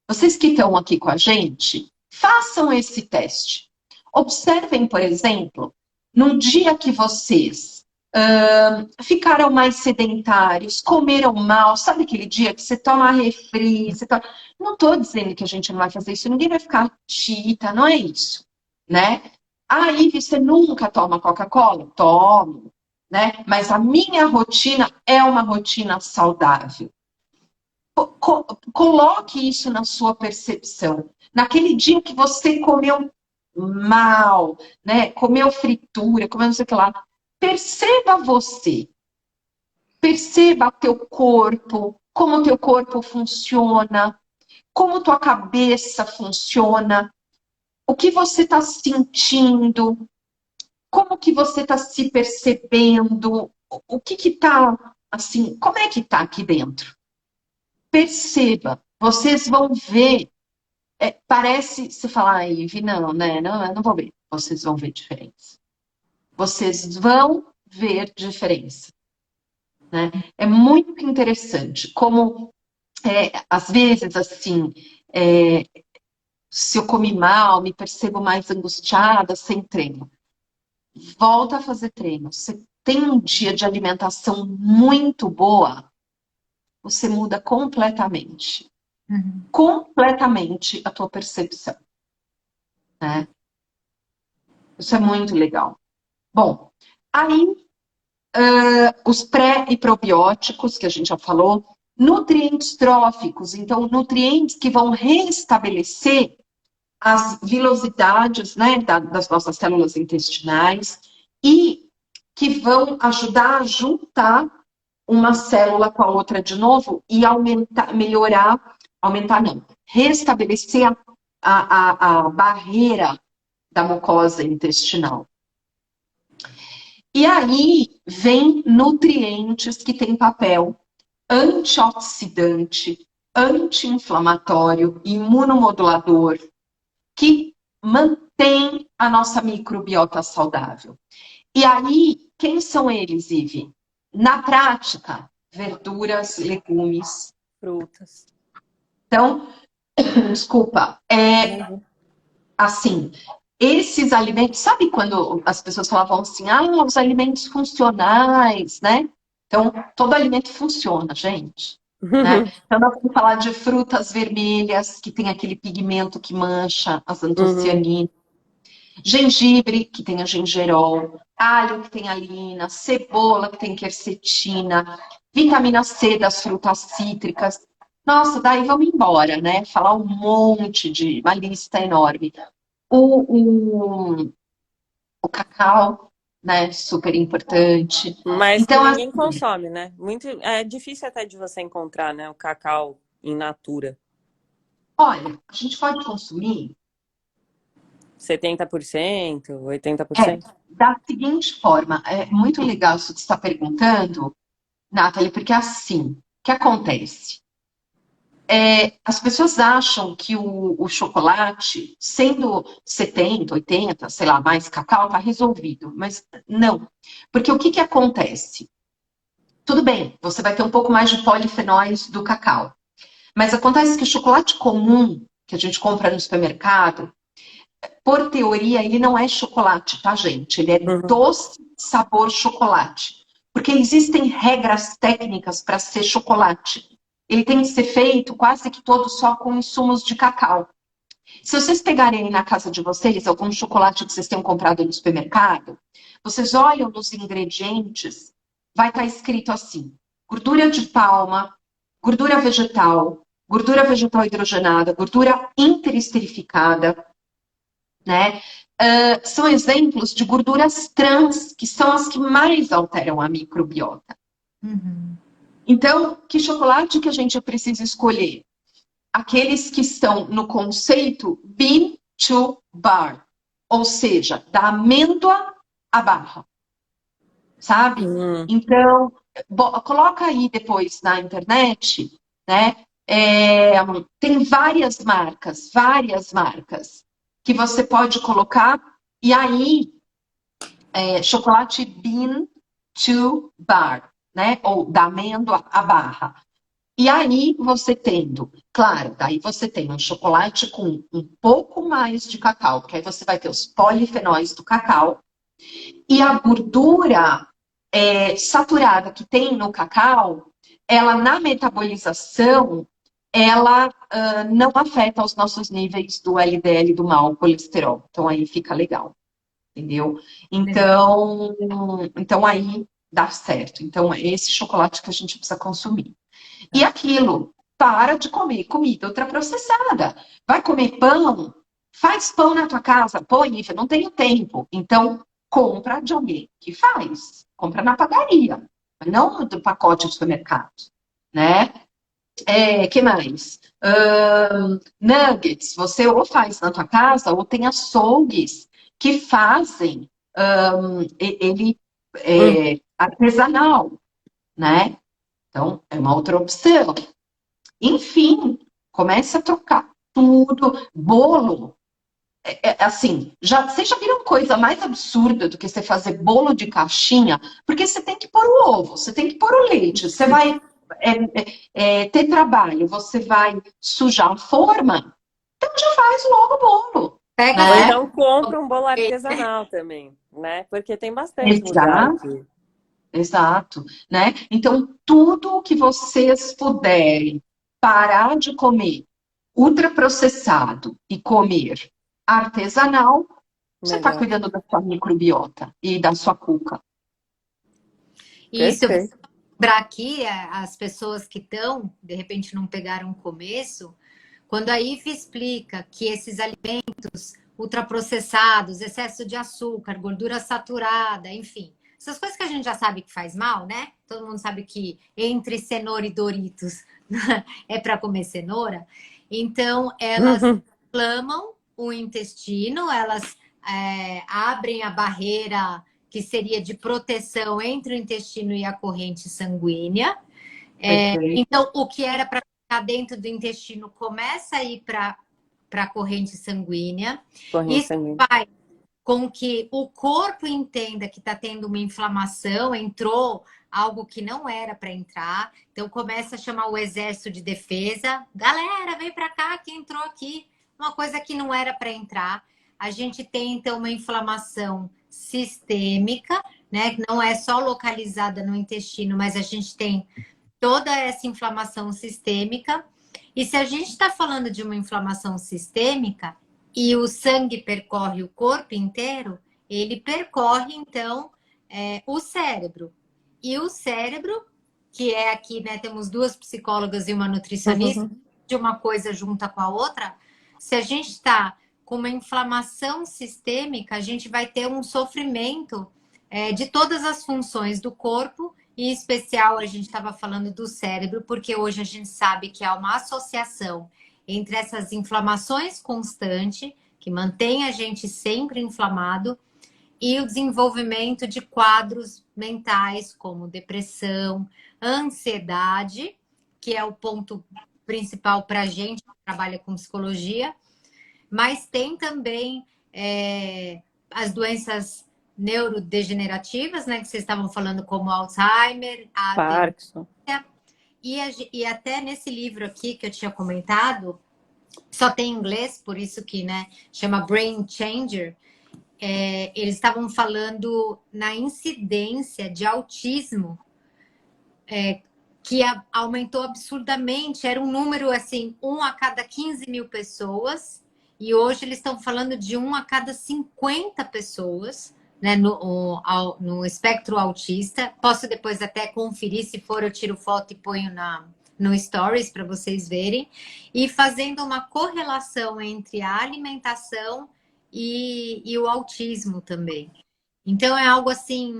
vocês que estão aqui com a gente, façam esse teste. Observem, por exemplo, num dia que vocês ficaram mais sedentários, comeram mal, sabe aquele dia que você toma refri, você toma... Não estou dizendo que a gente não vai fazer isso, ninguém vai ficar chita, não é isso, né? Aí você nunca toma Coca-Cola? Tomo, né? Mas a minha rotina é uma rotina saudável. Coloque isso na sua percepção. Naquele dia que você comeu mal, né? Comeu fritura, comeu não sei o que lá. Perceba você. Perceba teu corpo, como teu corpo funciona, como tua cabeça funciona, o que você está sentindo, como que você está se percebendo, o que está, assim, como é que está aqui dentro? Perceba, vocês vão ver, parece, você fala, Ive, não, né, não, eu não vou ver. Vocês vão ver diferença. Vocês vão ver diferença. Né? É muito interessante, como, às vezes, assim, se eu comi mal, me percebo mais angustiada, sem treino. Volta a fazer treino. Você tem um dia de alimentação muito boa, você muda completamente. Completamente a tua percepção. Né? Isso é muito legal. Bom, aí os pré e probióticos, que a gente já falou, nutrientes tróficos, então nutrientes que vão restabelecer as vilosidades, né, das nossas células intestinais e que vão ajudar a juntar uma célula com a outra de novo e aumentar, aumentar não, restabelecer a barreira da mucosa intestinal. E aí vem nutrientes que têm papel antioxidante, anti-inflamatório, imunomodulador, que mantém a nossa microbiota saudável. E aí, quem são eles, Ive? Na prática, verduras, legumes, frutas. Então, desculpa, assim, esses alimentos, sabe quando as pessoas falavam assim, os alimentos funcionais, né? Então, todo alimento funciona, gente. Né? Então, nós vamos falar de frutas vermelhas, que tem aquele pigmento que mancha, as antocianinas. Gengibre, que tem a gingerol. Alho, que tem alina. Cebola, que tem quercetina. Vitamina C das frutas cítricas. Nossa, daí vamos embora, né? Falar um monte de... Uma lista enorme. O cacau, né? Super importante. Mas então, que ninguém consome, né? É difícil até de você encontrar, né? O cacau in natura. Olha, a gente pode consumir 70%, 80%? Da seguinte forma, é muito legal isso que você está perguntando, Nathalie, porque assim, o que acontece? As pessoas acham que o chocolate, sendo 70, 80, sei lá, mais cacau, está resolvido. Mas não. Porque o que acontece? Tudo bem, você vai ter um pouco mais de polifenóis do cacau. Mas acontece que o chocolate comum, que a gente compra no supermercado, por teoria, ele não é chocolate, tá, gente? Ele é doce sabor chocolate. Porque existem regras técnicas para ser chocolate. Ele tem que ser feito quase que todo só com insumos de cacau. Se vocês pegarem na casa de vocês algum chocolate que vocês tenham comprado no supermercado, vocês olham nos ingredientes, vai estar escrito assim, gordura de palma, gordura vegetal hidrogenada, gordura interesterificada, né? São exemplos de gorduras trans, que são as que mais alteram a microbiota. Então, que chocolate que a gente precisa escolher? aqueles que estão no conceito bean to bar, ou seja, da amêndoa à barra, sabe? Então, coloca aí depois na internet, né? Tem várias marcas que você pode colocar, e aí, chocolate bean to bar, né? Ou da amêndoa à barra. E aí você tendo, claro, daí você tem um chocolate com um pouco mais de cacau, porque aí você vai ter os polifenóis do cacau e a gordura saturada que tem no cacau, ela na metabolização, ela não afeta os nossos níveis do LDL, do mau colesterol. Então aí fica legal, entendeu? Então aí dá certo. Então é esse chocolate que a gente precisa consumir. E aquilo, para de comer comida ultraprocessada. Vai comer pão? Faz pão na tua casa. Pô, Nívia, não tenho tempo. Então, compra de alguém que faz. Compra na padaria, não do pacote de supermercado, né? Que mais? Nuggets, você ou faz na tua casa, ou tem açougues que fazem ele artesanal, né? Então, é uma outra opção. Enfim, comece a trocar tudo. Bolo, assim, vocês já viram coisa mais absurda do que você fazer bolo de caixinha? Porque você tem que pôr o ovo, você tem que pôr o leite, você vai ter trabalho, você vai sujar a forma, então já faz logo o bolo. Pega Ou né? então compra um bolo artesanal também, né? Porque tem bastante lugar aqui. Exato, né? Então, tudo que vocês puderem parar de comer ultraprocessado e comer artesanal, você está Melhor. cuidando da sua microbiota e da sua cuca. Isso, eu vou Perfeito. lembrar aqui, as pessoas que estão, de repente não pegaram o começo, quando a IFE explica que esses alimentos ultraprocessados, excesso de açúcar, gordura saturada, enfim, essas coisas que a gente já sabe que faz mal, né? Todo mundo sabe que entre cenoura e Doritos é para comer cenoura. Então, elas inflamam o intestino, elas abrem a barreira que seria de proteção entre o intestino e a corrente sanguínea. Então, o que era para ficar dentro do intestino começa a ir para a corrente sanguínea. Isso faz com que o corpo entenda que está tendo uma inflamação, entrou algo que não era para entrar. Então, começa a chamar o exército de defesa. Galera, vem para cá que entrou aqui. Uma coisa que não era para entrar. A gente tem, então, uma inflamação sistêmica, né? Que não é só localizada no intestino, mas a gente tem toda essa inflamação sistêmica. E se a gente está falando de uma inflamação sistêmica e o sangue percorre o corpo inteiro, ele percorre, então, o cérebro. E o cérebro, que é aqui, né, temos duas psicólogas e uma nutricionista, de uma coisa junta com a outra, se a gente está com uma inflamação sistêmica, a gente vai ter um sofrimento de todas as funções do corpo. Em especial, a gente estava falando do cérebro, porque hoje a gente sabe que há uma associação entre essas inflamações constantes, que mantém a gente sempre inflamado, e o desenvolvimento de quadros mentais, como depressão, ansiedade, que é o ponto principal para a gente que trabalha com psicologia, mas tem também as doenças neurodegenerativas, né, que vocês estavam falando, como Alzheimer, a Parkinson. E até nesse livro aqui que eu tinha comentado, só tem em inglês, por isso que, né, chama Brain Changer. Eles estavam falando na incidência de autismo, que aumentou absurdamente. Era um número, assim, 1 a cada 15 mil pessoas, e hoje eles estão falando de 1 a cada 50 pessoas, né, no espectro autista. Posso depois até conferir, se for, eu tiro foto e ponho no Stories para vocês verem. E fazendo uma correlação entre a alimentação e o autismo também. Então, é algo assim,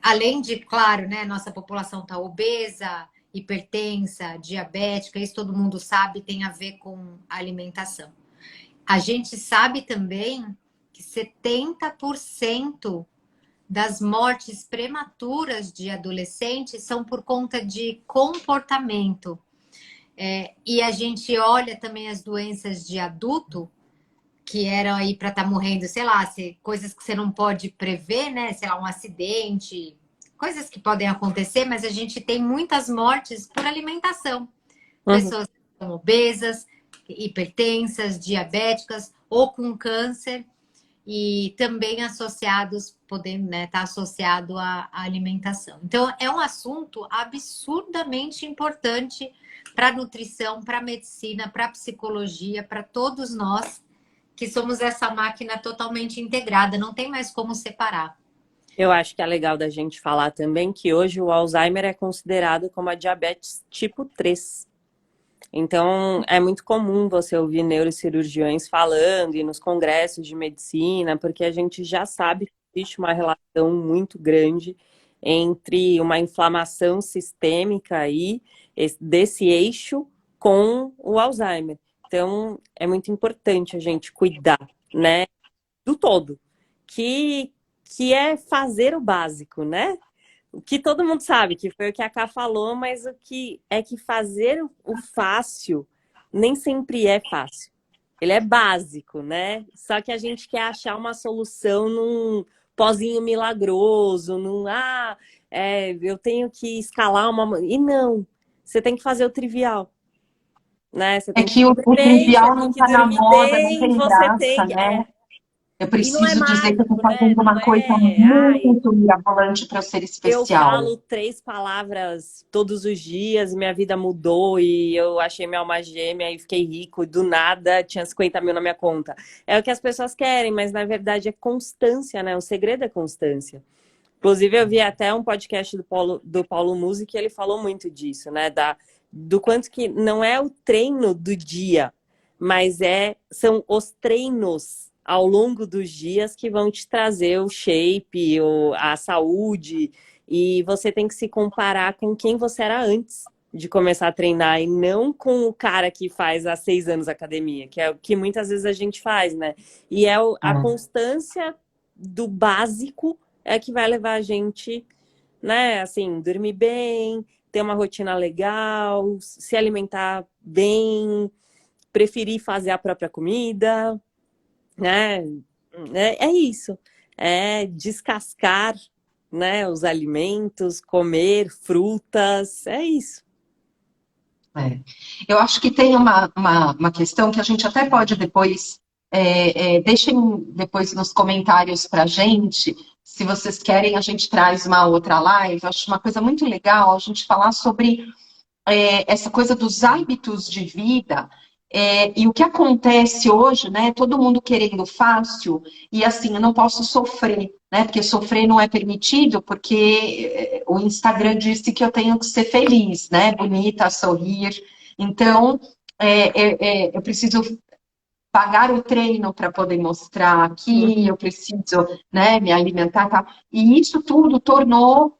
além de, claro, né, nossa população está obesa hipertensa, diabética, isso todo mundo sabe, tem a ver com a alimentação. A gente sabe também que 70% das mortes prematuras de adolescentes são por conta de comportamento. E a gente olha também as doenças de adulto, que eram aí para estar morrendo, sei lá, coisas que você não pode prever, né? Sei lá, um acidente, coisas que podem acontecer, mas a gente tem muitas mortes por alimentação. Pessoas que são obesas, hipertensas, diabéticas ou com câncer e também associados, podendo, né, estar associado à alimentação. Então, é um assunto absurdamente importante para a nutrição, para a medicina, para a psicologia, para todos nós que somos essa máquina totalmente integrada, não tem mais como separar. Eu acho que é legal da gente falar também que hoje o Alzheimer é considerado como a diabetes tipo 3. Então, é muito comum você ouvir neurocirurgiões falando e nos congressos de medicina, porque a gente já sabe que existe uma relação muito grande entre uma inflamação sistêmica aí, desse eixo com o Alzheimer. Então, é muito importante a gente cuidar, né, do todo, que é fazer o básico, né? O que todo mundo sabe, que foi o que a Ká falou, mas o que é que fazer o fácil nem sempre é fácil. Ele é básico, né? Só que a gente quer achar uma solução num pozinho milagroso, eu tenho que escalar uma... E não, você tem que fazer o trivial, né? Você tem que que o comer bem, você trivial tem não que está na dormir moda, não bem, tem você graça, tem... né? Eu E não é preciso dizer que eu estou mágico, né? fazendo Não uma coisa é... muito mirabolante para ser Eu especial. falo 3 palavras todos os dias, minha vida mudou e eu achei minha alma gêmea e fiquei rico. Do nada, tinha 50 mil na minha conta. É o que as pessoas querem, mas na verdade é constância, né? O segredo é constância. Inclusive, eu vi até um podcast do Paulo Musi que ele falou muito disso, né? Do quanto que não é o treino do dia, mas são os treinos ao longo dos dias que vão te trazer o shape, a saúde, e você tem que se comparar com quem você era antes de começar a treinar e não com o cara que faz há 6 anos academia, que é o que muitas vezes a gente faz, né? E a constância do básico é que vai levar a gente, né, assim, dormir bem, ter uma rotina legal, se alimentar bem, preferir fazer a própria comida, né? É isso. É descascar, né, os alimentos, comer frutas, é isso. Eu acho que tem uma questão que a gente até pode depois, deixem depois nos comentários para a gente, se vocês querem, a gente traz uma outra live. Eu acho uma coisa muito legal a gente falar sobre essa coisa dos hábitos de vida. E o que acontece hoje, né? Todo mundo querendo fácil, e assim, eu não posso sofrer, né? Porque sofrer não é permitido, porque o Instagram disse que eu tenho que ser feliz, né? Bonita, sorrir. Então, eu preciso pagar o treino para poder mostrar aqui, eu preciso, né, me alimentar, tá? E isso tudo tornou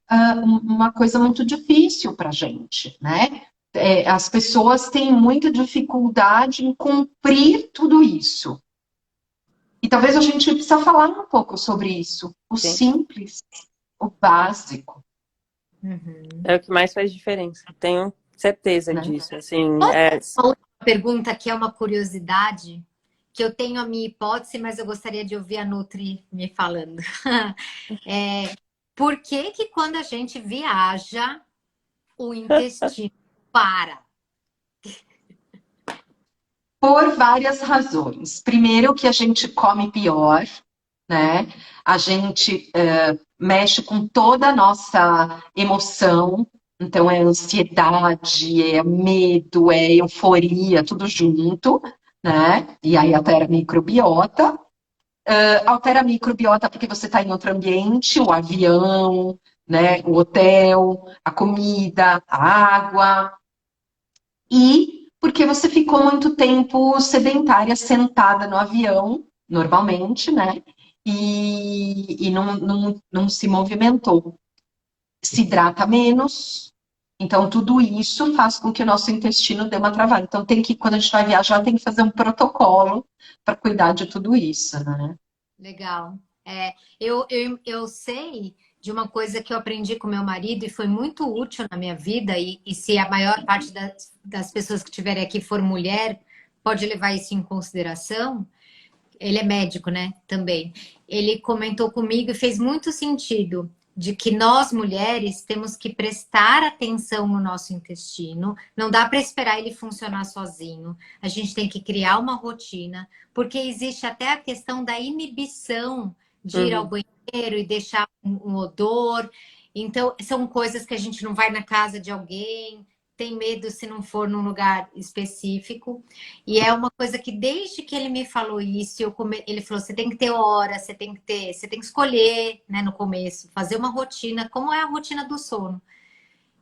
uma coisa muito difícil para a gente, né? As pessoas têm muita dificuldade em cumprir tudo isso. E talvez a gente precisa falar um pouco sobre isso. O Sim. simples, o básico. É o que mais faz diferença. Tenho certeza disso. Assim, Uma pergunta que é uma curiosidade, que eu tenho a minha hipótese, mas eu gostaria de ouvir a Nutri me falando. Por que quando a gente viaja, o intestino para? Por várias razões. Primeiro, que a gente come pior, né? A gente mexe com toda a nossa emoção, então é ansiedade, é medo, é euforia, tudo junto, né? E aí altera a microbiota. Altera a microbiota porque você está em outro ambiente, o avião, né? O hotel, a comida, a água. E porque você ficou muito tempo sedentária, sentada no avião, normalmente, né? E não se movimentou. Se hidrata menos, Então, tudo isso faz com que o nosso intestino dê uma travada. Então, quando a gente vai viajar, tem que fazer um protocolo para cuidar de tudo isso, né? Legal. Eu sei de uma coisa que eu aprendi com meu marido e foi muito útil na minha vida, e se a maior parte das pessoas que estiverem aqui for mulher, pode levar isso em consideração. Ele é médico, né? Também. Ele comentou comigo e fez muito sentido de que nós mulheres temos que prestar atenção no nosso intestino. Não dá para esperar ele funcionar sozinho. A gente tem que criar uma rotina, porque existe até a questão da inibição de ir ao banheiro e deixar um odor. Então, são coisas que a gente não vai na casa de alguém, tem medo se não for num lugar específico. E é uma coisa que desde que ele me falou isso, ele falou, você tem que ter hora, você tem que escolher, né, no começo, fazer uma rotina, como é a rotina do sono.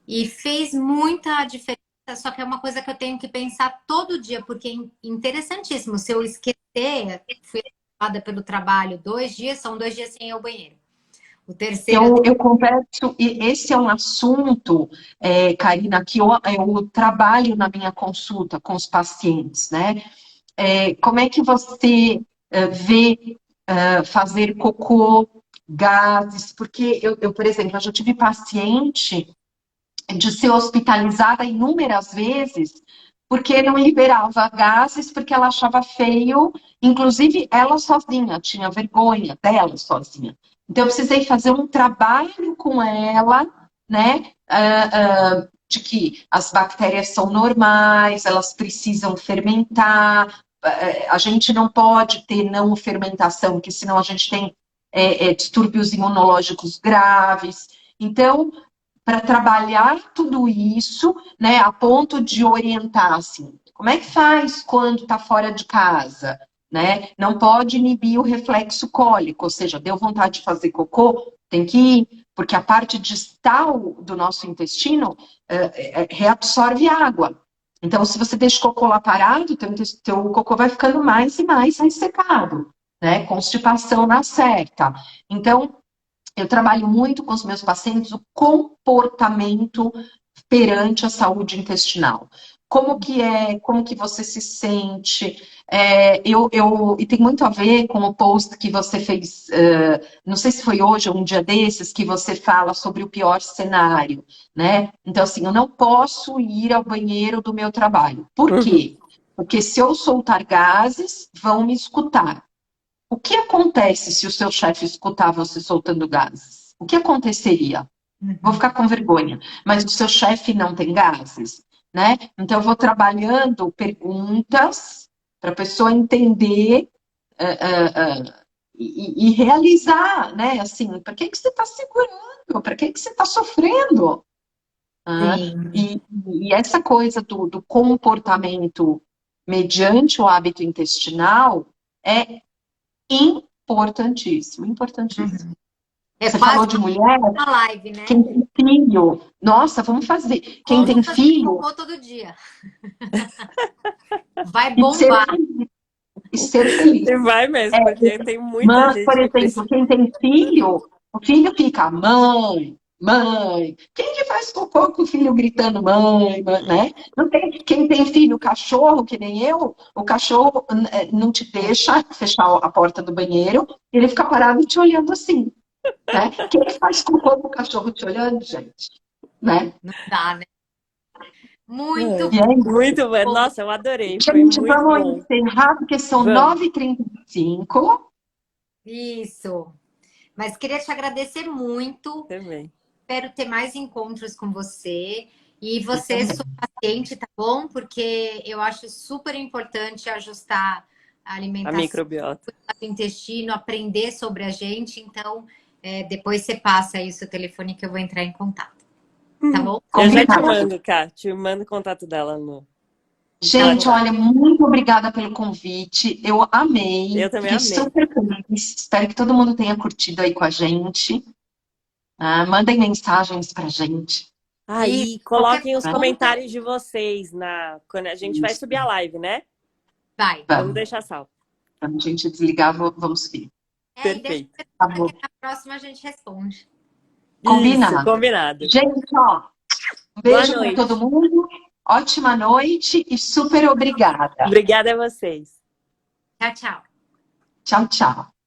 E fez muita diferença, só que é uma coisa que eu tenho que pensar todo dia, porque é interessantíssimo. Se eu esquecer, fui levada pelo trabalho 2 dias, são 2 dias sem ir ao banheiro. O terceiro... Eu converso, e esse é um assunto, Karina, que eu trabalho na minha consulta com os pacientes, né? Como é que você vê fazer cocô, gases? Porque por exemplo, eu já tive paciente de ser hospitalizada inúmeras vezes porque não liberava gases, porque ela achava feio, inclusive ela sozinha, tinha vergonha dela sozinha. Então, eu precisei fazer um trabalho com ela, né, de que as bactérias são normais, elas precisam fermentar, a gente não pode ter não fermentação, porque senão a gente tem distúrbios imunológicos graves. Então, para trabalhar tudo isso, né, a ponto de orientar, assim, como é que faz quando está fora de casa, né? Não pode inibir o reflexo cólico, ou seja, deu vontade de fazer cocô, tem que ir, porque a parte distal do nosso intestino reabsorve água. Então, se você deixa o cocô lá parado, teu cocô vai ficando mais e mais ressecado, né? Constipação na certa. Então, eu trabalho muito com os meus pacientes o comportamento perante a saúde intestinal. Como que você se sente? E tem muito a ver com o post que você fez, não sei se foi hoje ou um dia desses, que você fala sobre o pior cenário, né? Então, assim, eu não posso ir ao banheiro do meu trabalho. Por quê? Porque se eu soltar gases, vão me escutar. O que acontece se o seu chefe escutar você soltando gases? O que aconteceria? Vou ficar com vergonha. Mas o seu chefe não tem gases, né? Então, eu vou trabalhando perguntas para a pessoa entender e realizar, né? Assim, para que você está segurando? Para que você está sofrendo? E essa coisa do comportamento mediante o hábito intestinal é importantíssimo, importantíssimo. Você falou de mulher, uma live, né? quem tem filho, nossa, vamos fazer. Quem tem filho... todo dia. Vai bombar. E ser feliz. E vai mesmo, porque tem muita gente. Por exemplo, quem tem filho, o filho fica, mãe, mãe. Quem que faz cocô com o filho gritando mãe, mãe, né? Não tem, quem tem filho, cachorro, que nem eu, o cachorro não te deixa fechar a porta do banheiro, ele fica parado te olhando assim, né? Quem que faz cocô com o cachorro te olhando, gente? Né? Não dá, né? Muito muito bom. Nossa, eu adorei. Foi Gente, muito vamos bom. encerrar, porque são 9h35. Isso. Mas queria te agradecer muito. Também. Espero ter mais encontros com você. E você, sua paciente, tá bom? Porque eu acho super importante ajustar a alimentação, a microbiota, o intestino, aprender sobre a gente. Então, depois você passa aí o seu telefone que eu vou entrar em contato. Tá bom? Eu já te mando, Ká. Te mando o contato dela no... Gente, olha, muito obrigada pelo convite. Eu amei. Eu também amei. Super feliz. Espero que todo mundo tenha curtido aí com a gente. Mandem mensagens pra gente. E coloquem os comentários de vocês quando a gente vai subir a live, né? Vai. Vamos deixar salvo. Quando a gente desligar, vamos subir. Perfeito. Tá bom. Na próxima a gente responde. Combinado. Isso, combinado. Gente, ó, Um Boa beijo para noite. todo mundo, ótima noite e super obrigada. Obrigada a vocês. Tchau, tchau. Tchau, tchau.